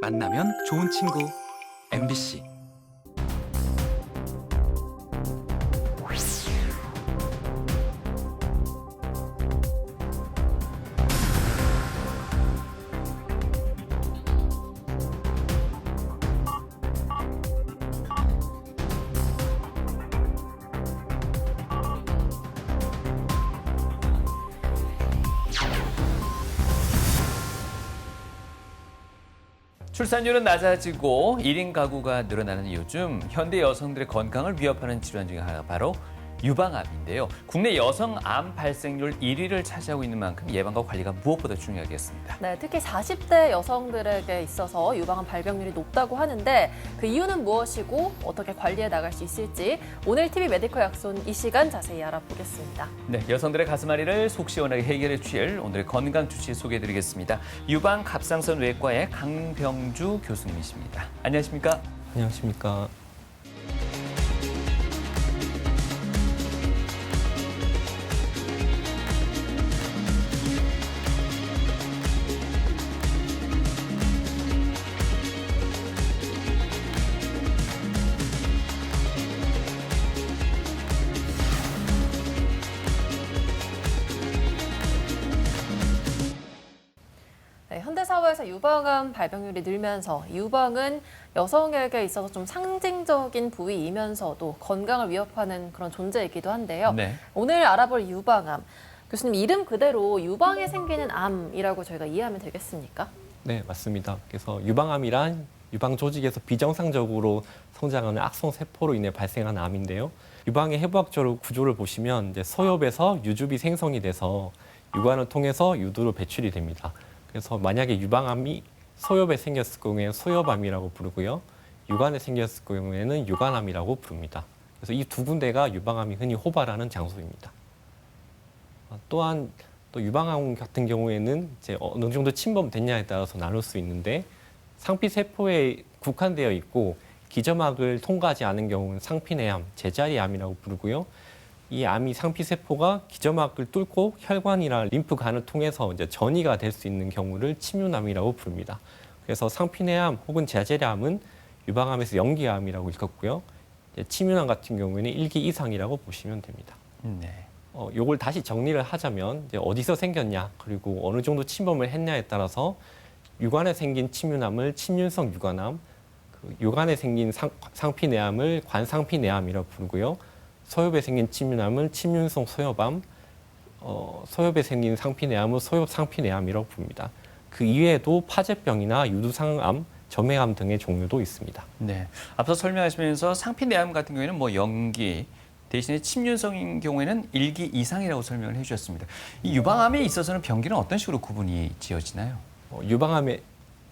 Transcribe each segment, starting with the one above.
만나면 좋은 친구 MBC. 출산율은 낮아지고 1인 가구가 늘어나는 요즘 현대 여성들의 건강을 위협하는 질환 중에 하나가 바로 유방암인데요. 국내 여성 암 발생률 1위를 차지하고 있는 만큼 예방과 관리가 무엇보다 중요하겠습니다. 네, 특히 40대 여성들에게 있어서 유방암 발병률이 높다고 하는데 그 이유는 무엇이고 어떻게 관리해 나갈 수 있을지 오늘 TV 메디컬 약손 이 시간 자세히 알아보겠습니다. 네, 여성들의 가슴앓이를 속 시원하게 해결해 주실 오늘의 건강 주치 소개해드리겠습니다. 유방 갑상선 외과의 강병주 교수님이십니다. 안녕하십니까? 안녕하십니까. 네, 현대사회에서 유방암 발병률이 늘면서 유방은 여성에게 있어서 좀 상징적인 부위이면서도 건강을 위협하는 그런 존재이기도 한데요. 네. 오늘 알아볼 유방암, 교수님 이름 그대로 유방에 생기는 암이라고 저희가 이해하면 되겠습니까? 네, 맞습니다. 그래서 유방암이란 유방 조직에서 비정상적으로 성장하는 악성 세포로 인해 발생하는 암인데요. 유방의 해부학적으로 구조를 보시면 이제 소엽에서 유즙이 생성이 돼서 유관을 통해서 유두로 배출이 됩니다. 그래서 만약에 유방암이 소엽에 생겼을 경우에는 소엽암이라고 부르고요. 유관에 생겼을 경우에는 유관암이라고 부릅니다. 그래서 이 두 군데가 유방암이 흔히 호발하는 장소입니다. 또한 또 유방암 같은 경우에는 이제 어느 정도 침범됐냐에 따라서 나눌 수 있는데 상피 세포에 국한되어 있고 기점막을 통과하지 않은 경우는 상피내암, 제자리암이라고 부르고요. 이 암이 상피 세포가 기점막을 뚫고 혈관이나 림프관을 통해서 이제 전이가 될 수 있는 경우를 침유암이라고 부릅니다. 그래서 상피내암 혹은 제자리암은 유방암에서 영기암이라고 읽었고요. 침유암 같은 경우에는 1기 이상이라고 보시면 됩니다. 네. 요걸 다시 정리를 하자면 이제 어디서 생겼냐 그리고 어느 정도 침범을 했냐에 따라서 유관에 생긴 침유암을 침윤성 유관암, 유관에 생긴 상피내암을 관상피내암이라고 부르고요. 소엽에 생긴 침유암을 침윤성 소엽암, 소엽에 생긴 상피내암은 소엽상피내암이라고 부릅니다. 그 이외에도 파제병이나 유두상암, 점액암 등의 종류도 있습니다. 네. 앞서 설명하시면서 상피내암 같은 경우에는 뭐 영기 대신에 침윤성인 경우에는 1기 이상이라고 설명을 해주셨습니다. 이 유방암에 있어서는 병기는 어떤 식으로 구분이 지어지나요? 유방암의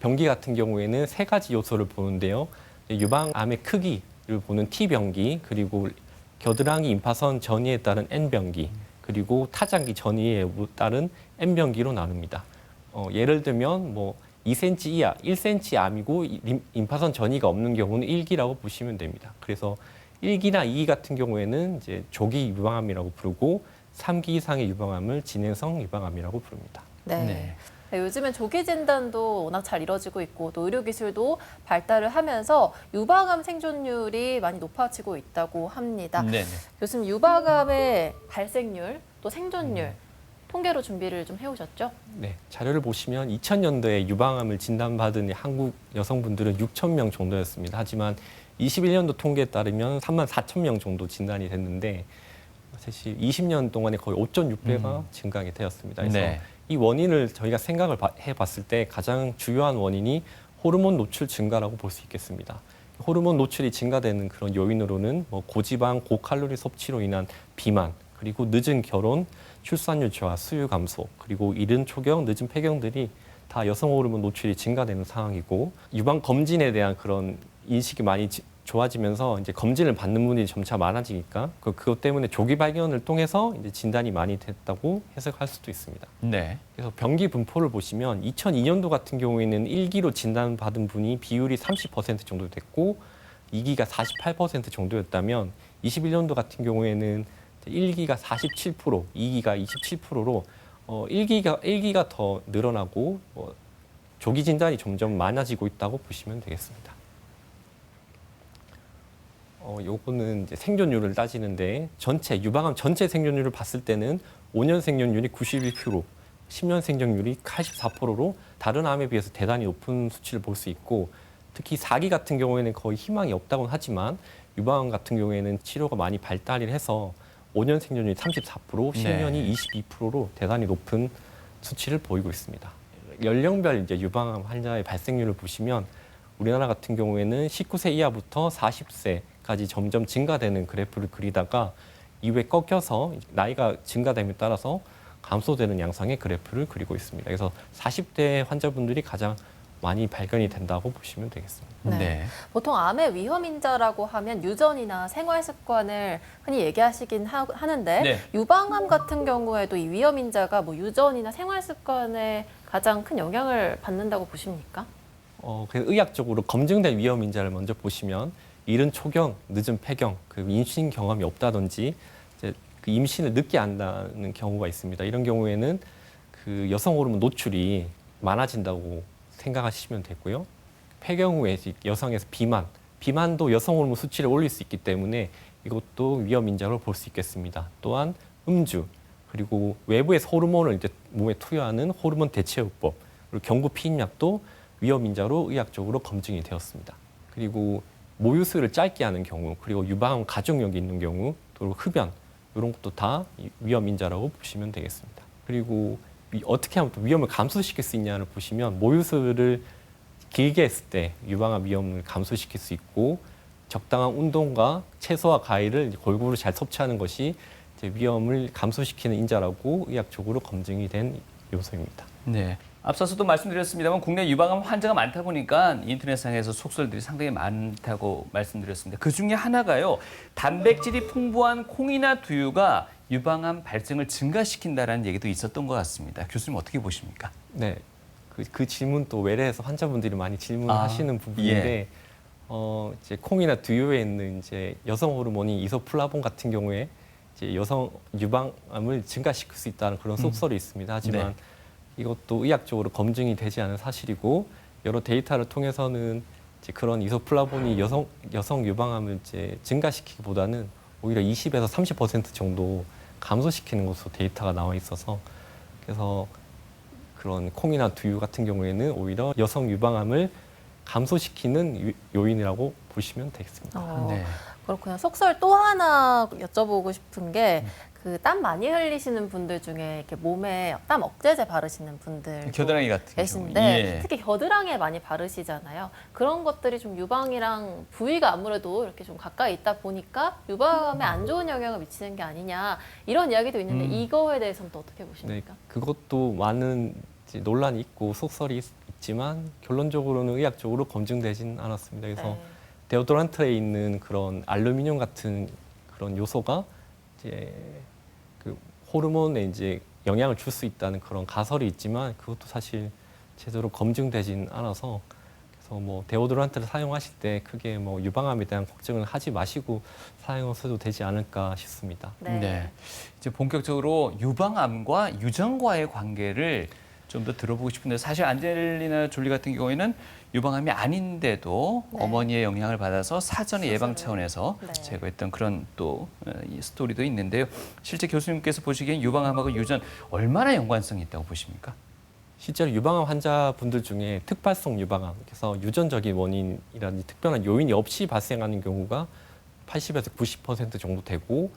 병기 같은 경우에는 세 가지 요소를 보는데요. 유방암의 크기를 보는 T병기, 그리고 겨드랑이 임파선 전이에 따른 N병기, 그리고 타장기 전이에 따른 N병기로 나눕니다. 예를 들면 뭐 2cm 이하, 1cm 암이고 임파선 전이가 없는 경우는 1기라고 보시면 됩니다. 그래서 1기나 2기 같은 경우에는 이제 조기 유방암이라고 부르고 3기 이상의 유방암을 진행성 유방암이라고 부릅니다. 네. 네. 네, 요즘엔 조기 진단도 워낙 잘 이루어지고 있고 또 의료기술도 발달을 하면서 유방암 생존율이 많이 높아지고 있다고 합니다. 네. 교수님, 유방암의 발생률 또 생존율 통계로 준비를 좀 해오셨죠? 네, 자료를 보시면 2000년도에 유방암을 진단받은 한국 여성분들은 6,000명 정도였습니다. 하지만 21년도 통계에 따르면 34,000명 정도 진단이 됐는데 사실 20년 동안에 거의 5.6배가 증가하게 되었습니다. 그래서 네. 이 원인을 저희가 생각을 해봤을 때 가장 주요한 원인이 호르몬 노출 증가라고 볼 수 있겠습니다. 호르몬 노출이 증가되는 그런 요인으로는 뭐 고지방, 고칼로리 섭취로 인한 비만, 그리고 늦은 결혼, 출산율 저하, 수유 감소, 그리고 이른 초경, 늦은 폐경들이 다 여성 호르몬 노출이 증가되는 상황이고 유방 검진에 대한 그런 인식이 많이 좋아지면서 이제 검진을 받는 분들이 점차 많아지니까 그것 때문에 조기 발견을 통해서 이제 진단이 많이 됐다고 해석할 수도 있습니다. 네. 그래서 병기 분포를 보시면 2002년도 같은 경우에는 1기로 진단받은 분이 비율이 30% 정도 됐고 2기가 48% 정도였다면 21년도 같은 경우에는 1기가 47%, 2기가 27%로 1기가 더 늘어나고 조기 진단이 점점 많아지고 있다고 보시면 되겠습니다. 요거는 이제 생존율을 따지는데 유방암 전체 생존율을 봤을 때는 5년 생존율이 91%, 10년 생존율이 84%로 다른 암에 비해서 대단히 높은 수치를 볼 수 있고 특히 4기 같은 경우에는 거의 희망이 없다고는 하지만 유방암 같은 경우에는 치료가 많이 발달을 해서 5년 생존율이 34%, 10년이 22%로 대단히 높은 수치를 보이고 있습니다. 연령별 이제 유방암 환자의 발생률을 보시면 우리나라 같은 경우에는 19세 이하부터 40세까지 점점 증가되는 그래프를 그리다가 이후에 꺾여서 나이가 증가됨에 따라서 감소되는 양상의 그래프를 그리고 있습니다. 그래서 40대 환자분들이 가장 많이 발견이 된다고 보시면 되겠습니다. 네. 보통 암의 위험 인자라고 하면 유전이나 생활 습관을 흔히 얘기하시긴 하는데 네. 유방암 같은 경우에도 이 위험 인자가 뭐 유전이나 생활 습관에 가장 큰 영향을 받는다고 보십니까? 그래서 의학적으로 검증된 위험 인자를 먼저 보시면 이른 초경, 늦은 폐경, 그 임신 경험이 없다든지 이제 그 임신을 늦게 한다는 경우가 있습니다. 이런 경우에는 그 여성 호르몬 노출이 많아진다고 생각하시면 되고요. 폐경 후에 여성에서 비만도 여성 호르몬 수치를 올릴 수 있기 때문에 이것도 위험 인자로 볼 수 있겠습니다. 또한 음주, 그리고 외부에서 호르몬을 이제 몸에 투여하는 호르몬 대체요법, 그리고 경구 피임약도 위험 인자로 의학적으로 검증이 되었습니다. 그리고 모유수유를 짧게 하는 경우, 그리고 유방암 가족력이 있는 경우, 또 흡연 이런 것도 다 위험 인자라고 보시면 되겠습니다. 그리고 어떻게 하면 또 위험을 감소시킬 수 있냐를 보시면 모유수유를 길게 했을 때 유방암 위험을 감소시킬 수 있고 적당한 운동과 채소와 과일을 골고루 잘 섭취하는 것이 이제 위험을 감소시키는 인자라고 의학적으로 검증이 된 요소입니다. 네. 앞서서도 말씀드렸습니다만 국내 유방암 환자가 많다 보니까 인터넷상에서 속설들이 상당히 많다고 말씀드렸습니다. 그 중에 하나가요. 단백질이 풍부한 콩이나 두유가 유방암 발생을 증가시킨다라는 얘기도 있었던 것 같습니다. 교수님 어떻게 보십니까? 네. 그 질문 또 외래에서 환자분들이 많이 질문하시는 부분인데 예. 이제 콩이나 두유에 있는 이제 여성 호르몬이 이소플라본 같은 경우에 이제 여성 유방암을 증가시킬 수 있다는 그런 속설이 있습니다. 하지만 네. 이것도 의학적으로 검증이 되지 않은 사실이고 여러 데이터를 통해서는 이제 그런 이소플라본이 여성 유방암을 이제 증가시키기보다는 오히려 20에서 30% 정도 감소시키는 것으로 데이터가 나와 있어서 그래서 그런 콩이나 두유 같은 경우에는 오히려 여성 유방암을 감소시키는 요인이라고 보시면 되겠습니다. 네. 그렇군요. 속설 또 하나 여쭤보고 싶은 게 그 땀 많이 흘리시는 분들 중에 이렇게 몸에 땀 억제제 바르시는 분들 겨드랑이 같은 계신데 경우. 예. 특히 겨드랑이에 많이 바르시잖아요. 그런 것들이 좀 유방이랑 부위가 아무래도 이렇게 좀 가까이 있다 보니까 유방암에 안 좋은 영향을 미치는 게 아니냐 이런 이야기도 있는데 이거에 대해서는 또 어떻게 네, 보십니까? 그것도 많은 이제 논란이 있고 속설이 있지만 결론적으로는 의학적으로 검증되진 않았습니다. 그래서 네. 데오도란트에 있는 그런 알루미늄 같은 그런 요소가 이제 그 호르몬에 이제 영향을 줄 수 있다는 그런 가설이 있지만 그것도 사실 제대로 검증되진 않아서 그래서 뭐 데오도란트를 사용하실 때 크게 뭐 유방암에 대한 걱정을 하지 마시고 사용하셔도 되지 않을까 싶습니다. 네. 이제 본격적으로 유방암과 유전과의 관계를 좀 더 들어보고 싶은데 사실 안젤리나 졸리 같은 경우에는 유방암이 아닌데도 네. 어머니의 영향을 받아서 사전에 예방 차원에서 네. 제거했던 그런 또 이 스토리도 있는데요. 실제 교수님께서 보시기엔 유방암하고 유전 얼마나 연관성이 있다고 보십니까? 실제로 유방암 환자분들 중에 특발성 유방암, 그래서 유전적인 원인이라든지 특별한 요인이 없이 발생하는 경우가 80에서 90% 정도 되고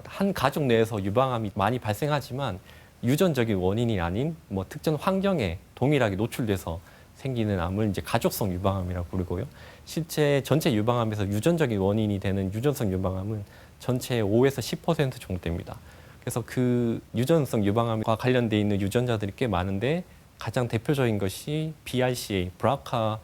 한 가족 내에서 유방암이 많이 발생하지만 유전적인 원인이 아닌 뭐 특정 환경에 동일하게 노출돼서 생기는 암을 이제 가족성 유방암이라고 부르고요. 실제 전체 유방암에서 유전적인 원인이 되는 유전성 유방암은 전체의 5에서 10% 정도 됩니다. 그래서 그 유전성 유방암과 관련돼 있는 유전자들이 꽤 많은데 가장 대표적인 것이 BRCA, BRCA1,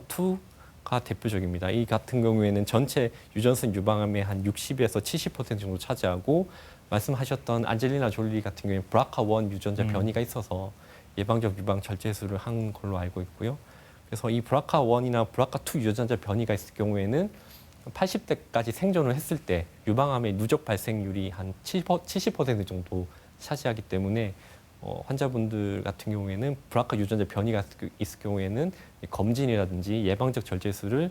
2가 대표적입니다. 이 같은 경우에는 전체 유전성 유방암의 한 60에서 70% 정도 차지하고 말씀하셨던 안젤리나 졸리 같은 경우에 BRCA1 유전자 변이가 있어서 예방적 유방 절제술을 한 걸로 알고 있고요. 그래서 이 BRCA1이나 BRCA2 유전자 변이가 있을 경우에는 80대까지 생존을 했을 때 유방암의 누적 발생률이 한 70% 정도 차지하기 때문에 환자분들 같은 경우에는 불악화 유전자 변이가 있을 경우에는 검진이라든지 예방적 절제술을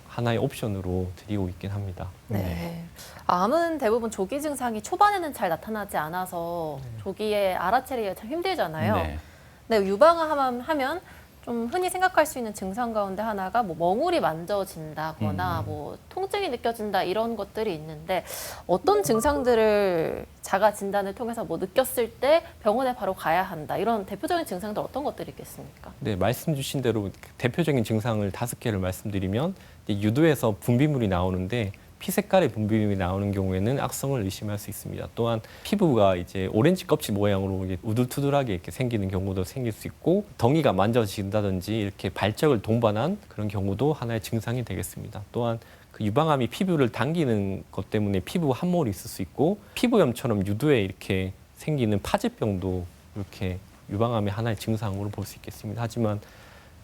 하나의 옵션으로 드리고 있긴 합니다. 네. 암은 대부분 조기 증상이 초반에는 잘 나타나지 않아서 조기에 알아채기가 참 힘들잖아요. 네. 근데 유방암 하면 좀 흔히 생각할 수 있는 증상 가운데 하나가 뭐 멍울이 만져진다거나 뭐 통증이 느껴진다 이런 것들이 있는데 어떤 증상들을 자가 진단을 통해서 뭐 느꼈을 때 병원에 바로 가야 한다 이런 대표적인 증상들 어떤 것들이 있겠습니까? 네, 말씀 주신 대로 대표적인 증상을 5개를 말씀드리면 이제 유두에서 분비물이 나오는데 피 색깔의 분비물이 나오는 경우에는 악성을 의심할 수 있습니다. 또한 피부가 이제 오렌지 껍질 모양으로 이게 우둘투둘하게 이렇게 생기는 경우도 생길 수 있고 덩이가 만져진다든지 이렇게 발적을 동반한 그런 경우도 하나의 증상이 되겠습니다. 또한 그 유방암이 피부를 당기는 것 때문에 피부 함몰이 있을 수 있고 피부염처럼 유두에 이렇게 생기는 파제병도 이렇게 유방암의 하나의 증상으로 볼 수 있겠습니다. 하지만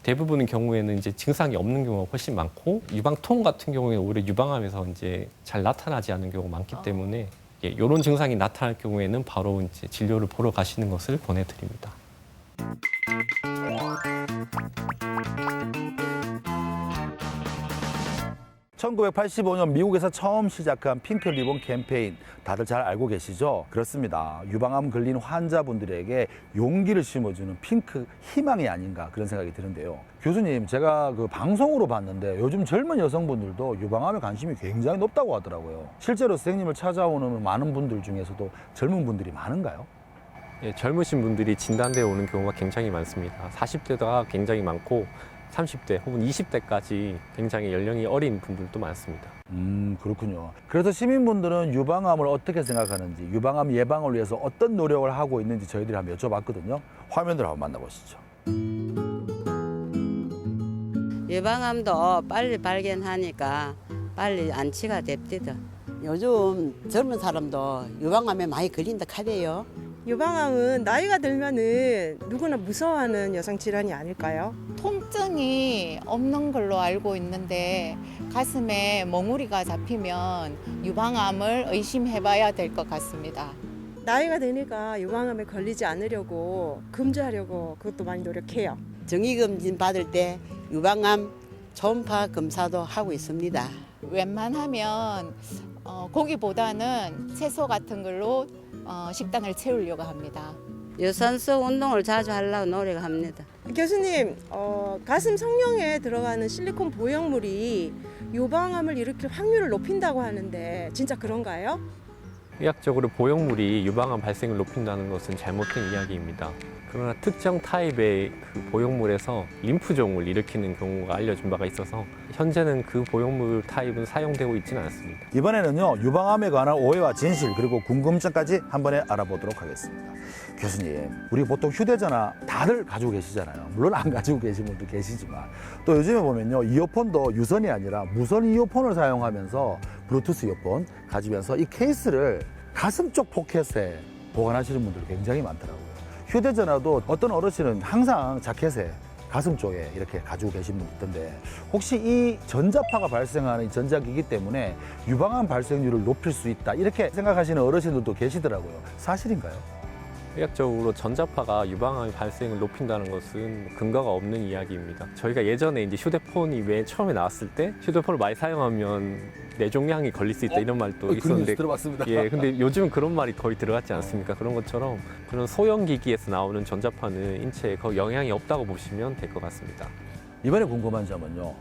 대부분의 경우에는 이제 증상이 없는 경우가 훨씬 많고 유방통 같은 경우에는 오히려 유방암에서 이제 잘 나타나지 않는 경우가 많기 때문에 이런 증상이 나타날 경우에는 바로 이제 진료를 보러 가시는 것을 권해드립니다. 1985년 미국에서 처음 시작한 핑크 리본 캠페인 다들 잘 알고 계시죠? 그렇습니다. 유방암 걸린 환자분들에게 용기를 심어주는 핑크 희망이 아닌가 그런 생각이 드는데요. 교수님, 제가 그 방송으로 봤는데 요즘 젊은 여성분들도 유방암에 관심이 굉장히 높다고 하더라고요. 실제로 선생님을 찾아오는 많은 분들 중에서도 젊은 분들이 많은가요? 예, 젊으신 분들이 진단되어 오는 경우가 굉장히 많습니다. 40대가 굉장히 많고 30대 혹은 20대까지 굉장히 연령이 어린 분들도 많습니다. 그렇군요. 그래서 시민분들은 유방암을 어떻게 생각하는지, 유방암 예방을 위해서 어떤 노력을 하고 있는지 저희들이 한번 여쭤봤거든요. 화면으로 한번 만나보시죠. 유방암도 빨리 발견하니까 빨리 안치가 됩디다. 요즘 젊은 사람도 유방암에 많이 걸린다 카대요. 유방암은 나이가 들면은 누구나 무서워하는 여성 질환이 아닐까요? 통증이 없는 걸로 알고 있는데 가슴에 멍우리가 잡히면 유방암을 의심해봐야 될 것 같습니다. 나이가 드니까 유방암에 걸리지 않으려고 금주하려고 그것도 많이 노력해요. 정기검진 받을 때 유방암 초음파 검사도 하고 있습니다. 웬만하면 고기보다는 채소 같은 걸로 식단을 채우려고 합니다. 유산소 운동을 자주 하려고 노력합니다. 교수님, 가슴 성형에 들어가는 실리콘 보형물이 유방암을 일으킬 확률을 높인다고 하는데 진짜 그런가요? 의학적으로 보형물이 유방암 발생을 높인다는 것은 잘못된 이야기입니다. 그러나 특정 타입의 그 보형물에서 림프종을 일으키는 경우가 알려진 바가 있어서 현재는 그 보형물 타입은 사용되고 있지는 않습니다. 이번에는요, 유방암에 관한 오해와 진실 그리고 궁금증까지 한 번에 알아보도록 하겠습니다. 교수님, 우리 보통 휴대전화 다들 가지고 계시잖아요. 물론 안 가지고 계신 분도 계시지만 또 요즘에 보면요, 이어폰도 유선이 아니라 무선 이어폰을 사용하면서 블루투스 이어폰 가지면서 이 케이스를 가슴 쪽 포켓에 보관하시는 분들이 굉장히 많더라고요. 휴대전화도 어떤 어르신은 항상 자켓에 가슴 쪽에 이렇게 가지고 계신 분 있던데 혹시 이 전자파가 발생하는 이 전자기기 때문에 유방암 발생률을 높일 수 있다 이렇게 생각하시는 어르신들도 계시더라고요. 사실인가요? 의학적으로 전자파가 유방암 발생을 높인다는 것은 근거가 없는 이야기입니다. 저희가 예전에 이제 휴대폰이 왜 처음에 나왔을 때 휴대폰을 많이 사용하면 뇌종양이 걸릴 수 있다 이런 말도 있었는데 들어봤습니다. 예, 근데 요즘은 그런 말이 거의 들어갔지 않습니까? 그런 것처럼 그런 소형 기기에서 나오는 전자파는 인체에 거의 영향이 없다고 보시면 될 것 같습니다. 이번에 궁금한 점은요.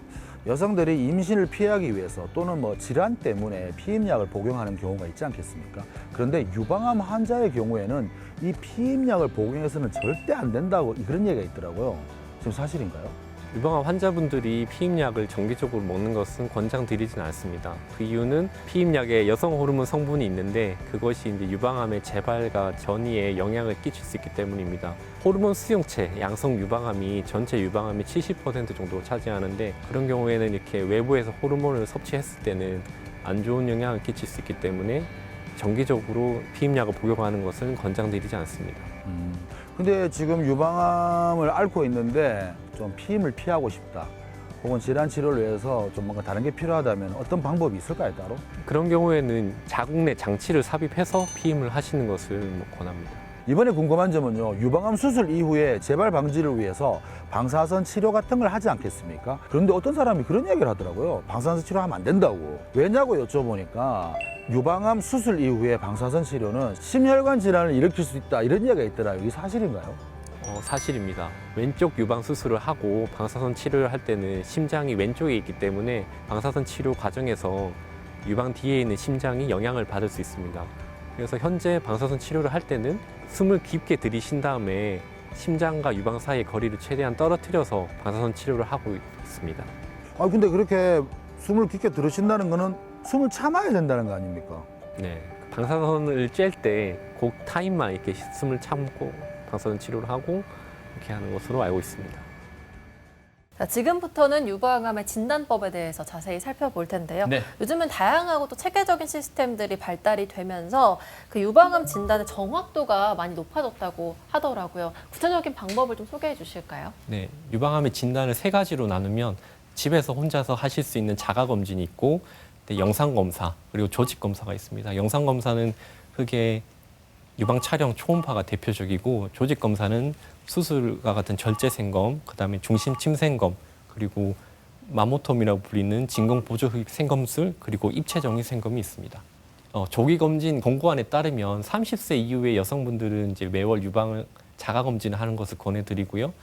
여성들이 임신을 피하기 위해서 또는 뭐 질환 때문에 피임약을 복용하는 경우가 있지 않겠습니까? 그런데 유방암 환자의 경우에는 이 피임약을 복용해서는 절대 안 된다고 그런 얘기가 있더라고요. 지금 사실인가요? 유방암 환자분들이 피임약을 정기적으로 먹는 것은 권장드리지는 않습니다. 그 이유는 피임약에 여성 호르몬 성분이 있는데 그것이 이제 유방암의 재발과 전이에 영향을 끼칠 수 있기 때문입니다. 호르몬 수용체, 양성 유방암이 전체 유방암의 70% 정도 차지하는데 그런 경우에는 이렇게 외부에서 호르몬을 섭취했을 때는 안 좋은 영향을 끼칠 수 있기 때문에 정기적으로 피임약을 복용하는 것은 권장드리지 않습니다. 근데 지금 유방암을 앓고 있는데 좀 피임을 피하고 싶다. 혹은 질환 치료를 위해서 좀 뭔가 다른 게 필요하다면 어떤 방법이 있을까요, 따로? 그런 경우에는 자궁 내 장치를 삽입해서 피임을 하시는 것을 권합니다. 이번에 궁금한 점은요, 유방암 수술 이후에 재발 방지를 위해서 방사선 치료 같은 걸 하지 않겠습니까? 그런데 어떤 사람이 그런 이야기를 하더라고요. 방사선 치료하면 안 된다고. 왜냐고 여쭤보니까 유방암 수술 이후에 방사선 치료는 심혈관 질환을 일으킬 수 있다, 이런 이야기가 있더라고요. 이게 사실인가요? 사실입니다. 왼쪽 유방 수술을 하고 방사선 치료를 할 때는 심장이 왼쪽에 있기 때문에 방사선 치료 과정에서 유방 뒤에 있는 심장이 영향을 받을 수 있습니다. 그래서 현재 방사선 치료를 할 때는 숨을 깊게 들이신 다음에 심장과 유방 사이의 거리를 최대한 떨어뜨려서 방사선 치료를 하고 있습니다. 근데 그렇게 숨을 깊게 들으신다는 거는 숨을 참아야 된다는 거 아닙니까? 네, 방사선을 쬐을 때 그 타임만 이렇게 숨을 참고 방사선 치료를 하고 이렇게 하는 것으로 알고 있습니다. 자, 지금부터는 유방암의 진단법에 대해서 자세히 살펴볼 텐데요. 네. 요즘은 다양하고 또 체계적인 시스템들이 발달이 되면서 그 유방암 진단의 정확도가 많이 높아졌다고 하더라고요. 구체적인 방법을 좀 소개해 주실까요? 네, 유방암의 진단을 3가지로 나누면 집에서 혼자서 하실 수 있는 자가검진이 있고 영상검사 그리고 조직검사가 있습니다. 영상검사는 크게 유방 촬영 초음파가 대표적이고 조직검사는 수술과 같은 절제생검, 그다음에 중심 침생검, 그리고 마모톰이라고 불리는 진공보조흡입 생검술, 그리고 입체정위 생검이 있습니다. 조기검진 권고안에 따르면 30세 이후의 여성분들은 이제 매월 유방을 자가검진을 하는 것을 권해드리고요.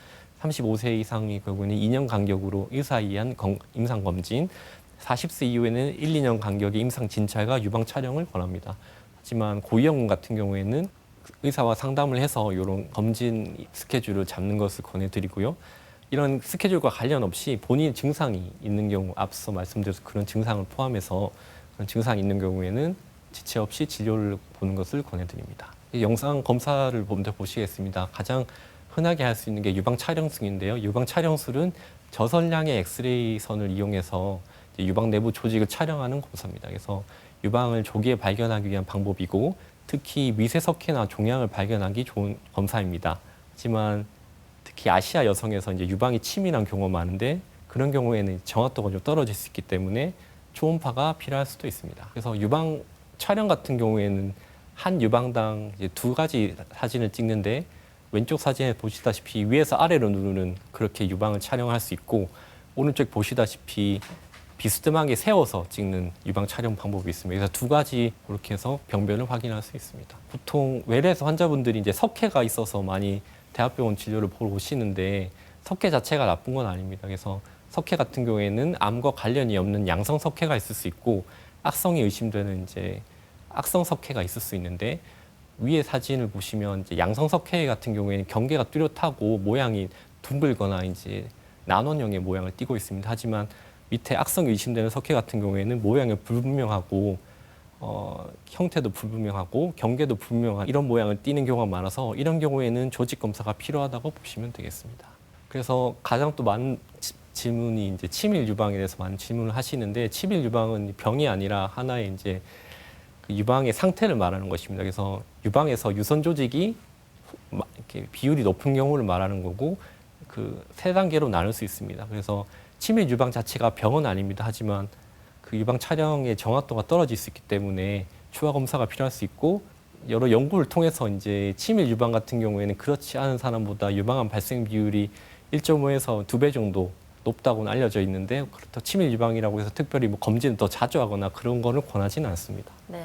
35세 이상의 경우에는 2년 간격으로 의사에 의한 임상검진, 40세 이후에는 1, 2년 간격의 임상진찰과 유방 촬영을 권합니다. 하지만 고위험군 같은 경우에는 의사와 상담을 해서 이런 검진 스케줄을 잡는 것을 권해드리고요. 이런 스케줄과 관련 없이 본인 증상이 있는 경우, 앞서 말씀드린 그런 증상을 포함해서 그런 증상이 있는 경우에는 지체 없이 진료를 보는 것을 권해드립니다. 영상 검사를 먼저 보시겠습니다. 가장 흔하게 할 수 있는 게 유방 촬영술인데요. 유방 촬영술은 저선량의 엑스레이 선을 이용해서 유방 내부 조직을 촬영하는 검사입니다. 그래서 유방을 조기에 발견하기 위한 방법이고 특히 미세석회나 종양을 발견하기 좋은 검사입니다. 하지만 특히 아시아 여성에서 이제 유방이 치밀한 경우가 많은데 그런 경우에는 정확도가 좀 떨어질 수 있기 때문에 초음파가 필요할 수도 있습니다. 그래서 유방 촬영 같은 경우에는 한 유방당 이제 2가지 사진을 찍는데 왼쪽 사진에 보시다시피 위에서 아래로 누르는 그렇게 유방을 촬영할 수 있고 오른쪽 보시다시피 비스듬하게 세워서 찍는 유방 촬영 방법이 있습니다. 그래서 2가지 그렇게 해서 병변을 확인할 수 있습니다. 보통 외래에서 환자분들이 이제 석회가 있어서 많이 대학병원 진료를 보러 오시는데 석회 자체가 나쁜 건 아닙니다. 그래서 석회 같은 경우에는 암과 관련이 없는 양성 석회가 있을 수 있고 악성이 의심되는 이제 악성 석회가 있을 수 있는데 위에 사진을 보시면 이제 양성 석회 같은 경우에는 경계가 뚜렷하고 모양이 둥글거나 이제 난원형의 모양을 띠고 있습니다. 하지만 밑에 악성이 의심되는 석회 같은 경우에는 모양이 불분명하고 형태도 불분명하고 경계도 불분명한 이런 모양을 띠는 경우가 많아서 이런 경우에는 조직 검사가 필요하다고 보시면 되겠습니다. 그래서 가장 또 많은 질문이 이제 치밀 유방에 대해서 많은 질문을 하시는데 치밀 유방은 병이 아니라 하나의 이제 그 유방의 상태를 말하는 것입니다. 그래서 유방에서 유선 조직이 이렇게 비율이 높은 경우를 말하는 거고 그 3단계로 나눌 수 있습니다. 그래서 치밀 유방 자체가 병은 아닙니다. 하지만 그 유방 촬영의 정확도가 떨어질 수 있기 때문에 추가 검사가 필요할 수 있고 여러 연구를 통해서 이제 치밀 유방 같은 경우에는 그렇지 않은 사람보다 유방암 발생 비율이 1.5에서 2배 정도 높다고는 알려져 있는데 그렇다고 치밀 유방이라고 해서 특별히 뭐 검진을 더 자주 하거나 그런 거는 권하지는 않습니다. 네.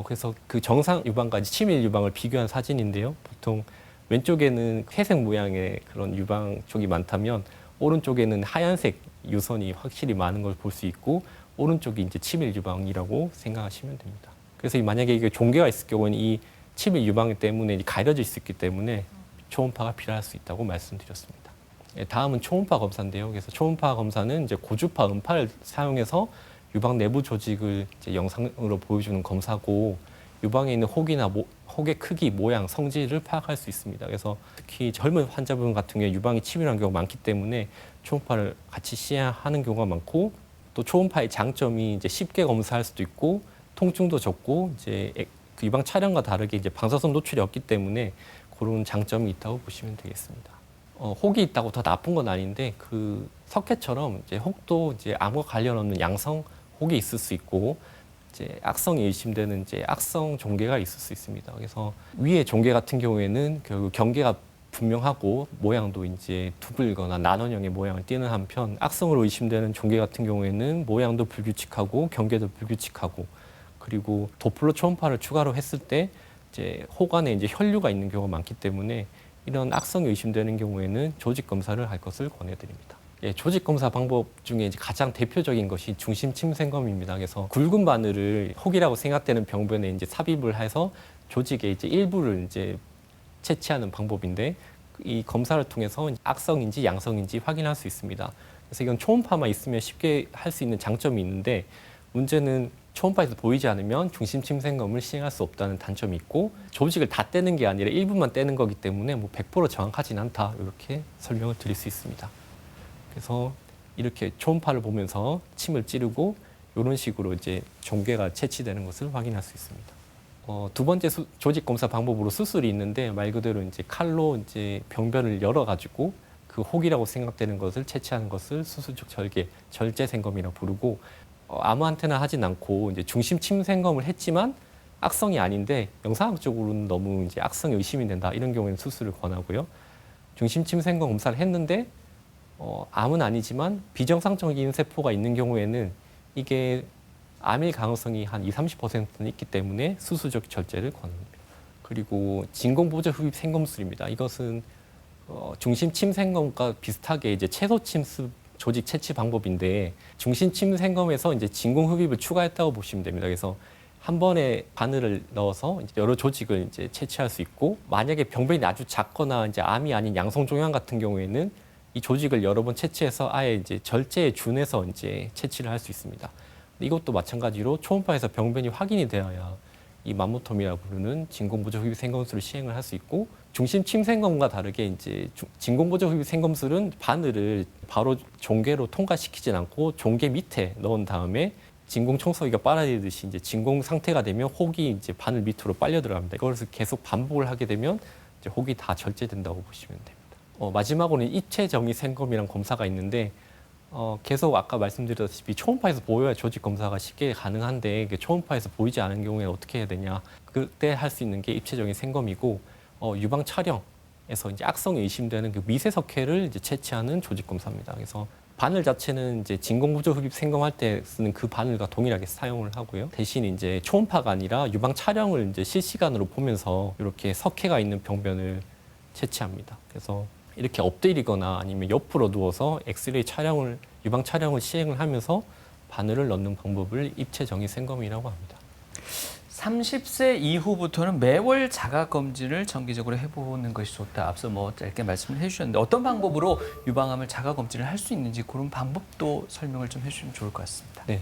그래서 그 정상 유방까지 치밀 유방을 비교한 사진인데요. 보통 왼쪽에는 회색 모양의 그런 유방 쪽이 많다면 오른쪽에는 하얀색 유선이 확실히 많은 걸 볼 수 있고 오른쪽이 이제 치밀 유방이라고 생각하시면 됩니다. 그래서 만약에 이게 종괴가 있을 경우는 이 치밀 유방 때문에 가려질 수 있기 때문에 초음파가 필요할 수 있다고 말씀드렸습니다. 다음은 초음파 검사인데요. 그래서 초음파 검사는 이제 고주파 음파를 사용해서 유방 내부 조직을 이제 영상으로 보여주는 검사고 유방에 있는 혹이나 혹의 크기, 모양, 성질을 파악할 수 있습니다. 그래서 특히 젊은 환자분 같은 경우에 유방이 치밀한 경우가 많기 때문에 초음파를 같이 시행하는 경우가 많고 또 초음파의 장점이 이제 쉽게 검사할 수도 있고 통증도 적고 이제 그 유방 촬영과 다르게 이제 방사선 노출이 없기 때문에 그런 장점이 있다고 보시면 되겠습니다. 혹이 있다고 더 나쁜 건 아닌데 그 석회처럼 이제 혹도 이제 암과 관련 없는 양성 혹이 있을 수 있고 이제 악성이 의심되는 이제 악성 종괴가 있을 수 있습니다. 그래서 위에 종괴 같은 경우에는 결국 경계가 분명하고 모양도 이제 두글거나 나눠형의 모양을 띠는 한편 악성으로 의심되는 종괴 같은 경우에는 모양도 불규칙하고 경계도 불규칙하고 그리고 도플러 초음파를 추가로 했을 때 이제 호관에 이제 혈류가 있는 경우가 많기 때문에 이런 악성이 의심되는 경우에는 조직 검사를 할 것을 권해드립니다. 예, 조직 검사 방법 중에 이제 가장 대표적인 것이 중심 침생검입니다. 그래서 굵은 바늘을 혹이라고 생각되는 병변에 이제 삽입을 해서 조직의 이제 일부를 이제 채취하는 방법인데 이 검사를 통해서 악성인지 양성인지 확인할 수 있습니다. 그래서 이건 초음파만 있으면 쉽게 할 수 있는 장점이 있는데 문제는 초음파에서 보이지 않으면 중심 침생검을 시행할 수 없다는 단점이 있고 조직을 다 떼는 게 아니라 일부만 떼는 거기 때문에 뭐 100% 정확하진 않다 이렇게 설명을 드릴 수 있습니다. 그래서 이렇게 초음파를 보면서 침을 찌르고 이런 식으로 이제 종괴가 채취되는 것을 확인할 수 있습니다. 두 번째 조직 검사 방법으로 수술이 있는데 말 그대로 이제 칼로 이제 병변을 열어가지고 그 혹이라고 생각되는 것을 채취하는 것을 수술적 절제 생검이라고 부르고 아무한테나 하진 않고 이제 중심 침생검을 했지만 악성이 아닌데 영상학적으로는 너무 이제 악성이 의심이 된다 이런 경우에는 수술을 권하고요. 중심 침생검 검사를 했는데 암은 아니지만 비정상적인 세포가 있는 경우에는 이게 암일 가능성이 한 20~30%는 있기 때문에 수술적 절제를 권합니다. 그리고 진공보조 흡입 생검술입니다. 이것은 중심 침생검과 비슷하게 이제 채소 침습 조직 채취 방법인데 중심 침생검에서 이제 진공 흡입을 추가했다고 보시면 됩니다. 그래서 한 번에 바늘을 넣어서 이제 여러 조직을 이제 채취할 수 있고 만약에 병변이 아주 작거나 이제 암이 아닌 양성 종양 같은 경우에는 이 조직을 여러 번 채취해서 아예 이제 절제에 준해서 이제 채취를 할 수 있습니다. 이것도 마찬가지로 초음파에서 병변이 확인이 되어야 이 맘모톰이라고 부르는 진공보조 흡입 생검술을 시행을 할 수 있고 중심 침생검과 다르게 이제 진공보조 흡입 생검술은 바늘을 바로 종괴로 통과시키진 않고 종괴 밑에 넣은 다음에 진공 청소기가 빨아들이듯이 이제 진공 상태가 되면 혹이 이제 바늘 밑으로 빨려 들어갑니다. 이것을 계속 반복을 하게 되면 이제 혹이 다 절제된다고 보시면 됩니다. 마지막으로는 입체 정의 생검이라는 검사가 있는데 계속 아까 말씀드렸다시피 초음파에서 보여야 조직 검사가 쉽게 가능한데 초음파에서 보이지 않은 경우에 어떻게 해야 되냐 그때 할 수 있는 게 입체적인 생검이고 유방 촬영에서 이제 악성이 의심되는 그 미세 석회를 이제 채취하는 조직 검사입니다. 그래서 바늘 자체는 이제 진공보조 흡입 생검할 때 쓰는 그 바늘과 동일하게 사용을 하고요. 대신 이제 초음파가 아니라 유방 촬영을 이제 실시간으로 보면서 이렇게 석회가 있는 병변을 채취합니다. 그래서 이렇게 엎드리거나 아니면 옆으로 누워서 엑스레이 촬영을 유방 촬영을 시행을 하면서 바늘을 넣는 방법을 입체 정의 생검이라고 합니다. 30세 이후부터는 매월 자가 검진을 정기적으로 해보는 것이 좋다. 앞서 뭐 짧게 말씀을 해주셨는데 어떤 방법으로 유방암을 자가 검진을 할 수 있는지 그런 방법도 설명을 좀 해주시면 좋을 것 같습니다. 네,